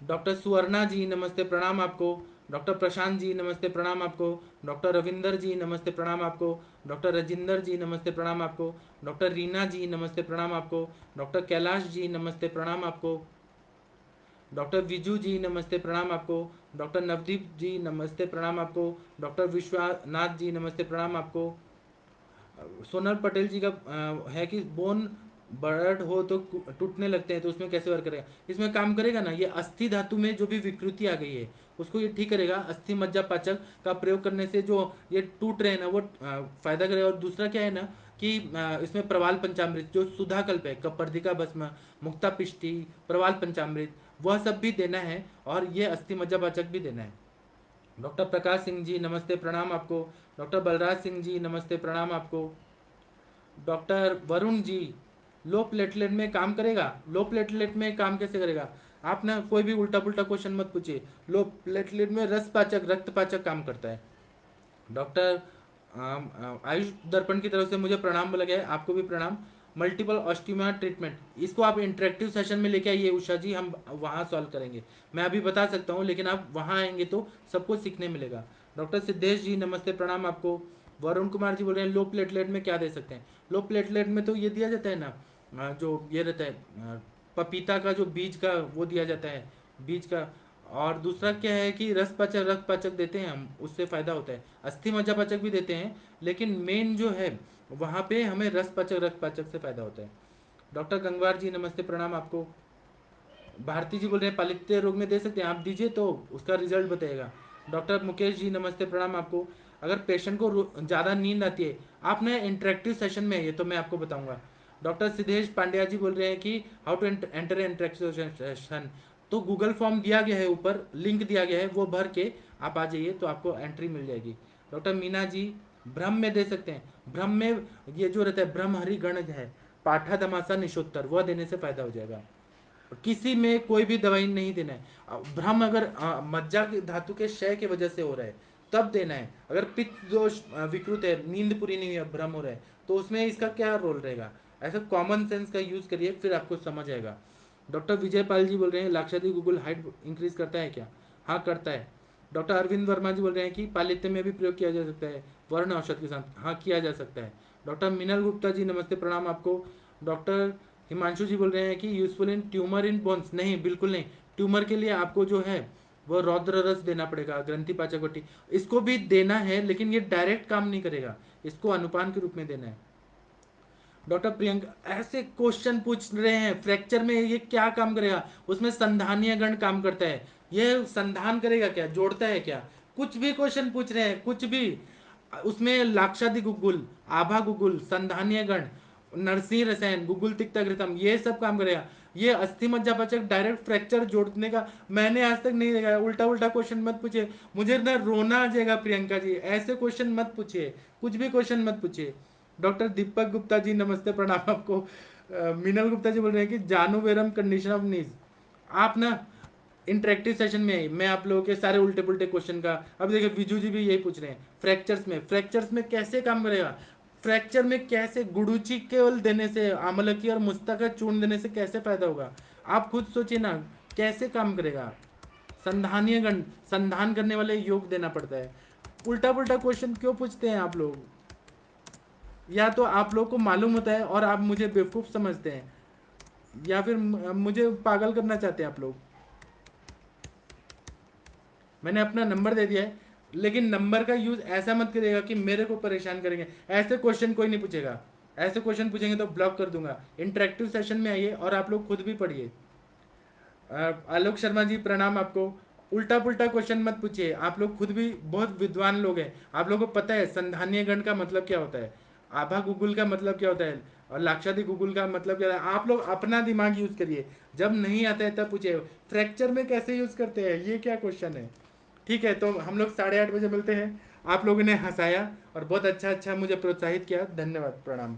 डॉक्टर सुवर्णा जी नमस्ते, प्रणाम आपको। डॉक्टर प्रशांत जी नमस्ते, प्रणाम आपको। डॉक्टर रविंदर जी नमस्ते, प्रणाम आपको। डॉक्टर रजिंदर जी नमस्ते, प्रणाम आपको। डॉक्टर रीना जी नमस्ते, प्रणाम आपको। डॉक्टर कैलाश जी नमस्ते, प्रणाम आपको। डॉक्टर विजू जी नमस्ते, प्रणाम आपको। डॉक्टर नवदीप जी नमस्ते, प्रणाम आपको। डॉक्टर विश्वनाथ जी नमस्ते, प्रणाम आपको। सोनल पटेल जी का है कि बोन बर्ड हो तो टूटने लगते हैं, तो उसमें कैसे वर्क करेगा, इसमें काम करेगा ना, ये अस्थि धातु में जो भी विकृति आ गई है उसको ये ठीक करेगा। अस्थि मज्जा पाचक का प्रयोग करने से जो ये टूट रहे हैं ना वो फायदा करेगा। और दूसरा क्या है ना, कि इसमें प्रवाल पंचामृत जो सुधाकल्प है, कपर्दिका भस्म, मुक्ता पिष्टी, प्रवाल पंचामृत, वह सब भी देना है और ये अस्थि मज्जा पाचक भी देना है। डॉक्टर प्रकाश सिंह जी नमस्ते प्रणाम आपको। डॉक्टर बलराज सिंह जी नमस्ते प्रणाम आपको। Doctor Varun ji, low platelet में काम करेगा? लो प्लेटलेट में काम कैसे करेगा? आप ना कोई भी उल्टा पुल्टा क्वेश्चन मत पूछिए। लो प्लेटलेट में रस पाचक, रक्त पाचक काम करता है। डॉक्टर आयुष दर्पण की तरफ से मुझे प्रणाम बोला गया है, आपको भी प्रणाम। मल्टीपल ऑस्टिमा ट्रीटमेंट, इसको आप इंटरेक्टिव सेशन में लेके आइए उषा जी, हम वहाँ सॉल्व करेंगे। मैं अभी बता सकता हूँ लेकिन आप वहाँ आएंगे तो सबको सीखने मिलेगा। डॉक्टर सिद्धेश जी नमस्ते प्रणाम आपको। वरुण कुमार जी बोल रहे हैं लो प्लेटलेट में क्या दे सकते हैं? लो प्लेटलेट में तो ये दिया जाता है ना, जो ये रहता है पपीता का जो बीज का वो दिया जाता है, बीज का। और दूसरा क्या है कि रस पाचक, रक्त पाचक देते हैं हम, उससे फायदा होता है। अस्थि मज्जा पाचक भी देते हैं लेकिन मेन जो है वहाँ पे हमें रस पाचक, रक्त पाचक से फायदा होता है। डॉक्टर गंगवार जी नमस्ते प्रणाम आपको। भारती जी बोल रहे हैं पालित्य रोग में दे सकते हैं, आप दीजिए तो उसका रिजल्ट बताएगा। डॉक्टर मुकेश जी नमस्ते प्रणाम आपको। अगर पेशेंट को ज़्यादा नींद आती है, आप ना इंटरेक्टिव सेशन में ये तो मैं आपको बताऊंगा। डॉक्टर सिद्धेश पांड्या जी बोल रहे हैं कि how to enter interactive session, तो गूगल फॉर्म दिया गया है, ऊपर लिंक दिया गया है, वो भर के आप आ जाइए तो आपको एंट्री मिल जाएगी। डॉक्टर मीना जी भ्रम में दे सकते हैं, भ्रम में ये जो रहता है ब्रह्म हरि गण है, पाठा दमासा निशोत्तर, वह देने से फायदा हो जाएगा। किसी में कोई भी दवाई नहीं देना है। भ्रम अगर मज्जा के धातु के क्षय की वजह से हो रहा है तब देना है। अगर पित्त दोष विकृत है, नींद पूरी नहीं है, भ्रम हो रहा है, तो उसमें इसका क्या रोल रहेगा? ऐसा कॉमन सेंस का यूज करिए, फिर आपको समझ आएगा। डॉक्टर विजय पाल जी बोल रहे हैं लाक्षादी गूगल हाइट इंक्रीज करता है क्या? हाँ करता है। डॉक्टर अरविंद वर्मा जी बोल रहे हैं कि पालित्य में भी प्रयोग किया जा सकता है वर्ण औषध के साथ, हाँ किया जा सकता है। डॉक्टर मिनल गुप्ता जी नमस्ते प्रणाम आपको। डॉक्टर हिमांशु जी बोल रहे हैं कि useful in tumour in bones, नहीं बिल्कुल नहीं। ट्यूमर के लिए आपको जो है वो रौद्र रस देना पड़ेगा, ग्रंथि पाचक वटी, इसको भी देना है लेकिन ये डायरेक्ट काम नहीं करेगा, इसको अनुपान के रूप में देना है। डॉक्टर प्रियंका ऐसे क्वेश्चन पूछ रहे हैं फ्रैक्चर में ये क्या काम करेगा? उसमें संधानीय गण काम करता है, ये संधान करेगा क्या, जोड़ता है क्या? कुछ भी क्वेश्चन पूछ रहे हैं, कुछ भी। उसमें लाक्षादि गुगुल, आभा गुगुल, संधानीय गण, नरसिंह रसायन, गुगुल तिक्ता घृतम, ये सब काम करेगा। ये अस्थि मज्जा पाचक डायरेक्ट फ्रैक्चर जोड़ने का मैंने आज तक नहीं देखा है। उल्टा उल्टा क्वेश्चन मत पूछिए, मुझे ना रोना आ जाएगा। प्रियंका जी ऐसे क्वेश्चन मत पूछिए, कुछ भी क्वेश्चन मत पूछिए। डॉक्टर दीपक गुप्ता जी नमस्ते प्रणाम आपको। मीनल गुप्ता जी बोल रहे हैं कि जानू वेरम कंडीशन ऑफ नीज, आप ना इंटरेक्टिव सेशन में मैं आप लोगों के सारे उल्टे पुल्टे क्वेश्चन का, अब देखिए विजू जी भी यही पूछ रहे हैं फ्रैक्चर्स में, फ्रैक्चर्स में कैसे काम करेगा? फ्रैक्चर में कैसे गुड़ूची केवल देने से, आमलकी और मुस्ता का चूर्ण देने से कैसे फायदा होगा? आप खुद सोचिए ना, कैसे काम करेगा? संधानीय गण, संधान करने वाले योग देना पड़ता है। उल्टा पुल्टा क्वेश्चन क्यों पूछते हैं आप लोग? या तो आप लोग को मालूम होता है और आप मुझे बेवकूफ़ समझते हैं, या फिर मुझे पागल करना चाहते हैं आप लोग। मैंने अपना नंबर दे दिया है लेकिन नंबर का यूज़ ऐसा मत करिएगा कि मेरे को परेशान करेंगे। ऐसे क्वेश्चन कोई नहीं पूछेगा, ऐसे क्वेश्चन पूछेंगे तो ब्लॉक कर दूंगा। इंटरेक्टिव सेशन में आइए और आप लोग खुद भी पढ़िए। आलोक शर्मा जी प्रणाम आपको। उल्टा पुल्टा क्वेश्चन मत पूछिए, आप लोग खुद भी बहुत विद्वान लोग हैं, आप लोगों को पता है संधानीय गण का मतलब क्या होता है, आभा गुगुल का मतलब क्या होता है, और लाक्षादी गुगुल का मतलब क्या है। आप लोग अपना दिमाग यूज करिए, जब नहीं आता है तब पूछिए फ्रैक्चर में कैसे यूज करते हैं, ये क्या क्वेश्चन है? ठीक है, तो हम लोग 8:30 बजे मिलते हैं। आप लोगों ने हंसाया और बहुत अच्छा अच्छा मुझे प्रोत्साहित किया, धन्यवाद, प्रणाम।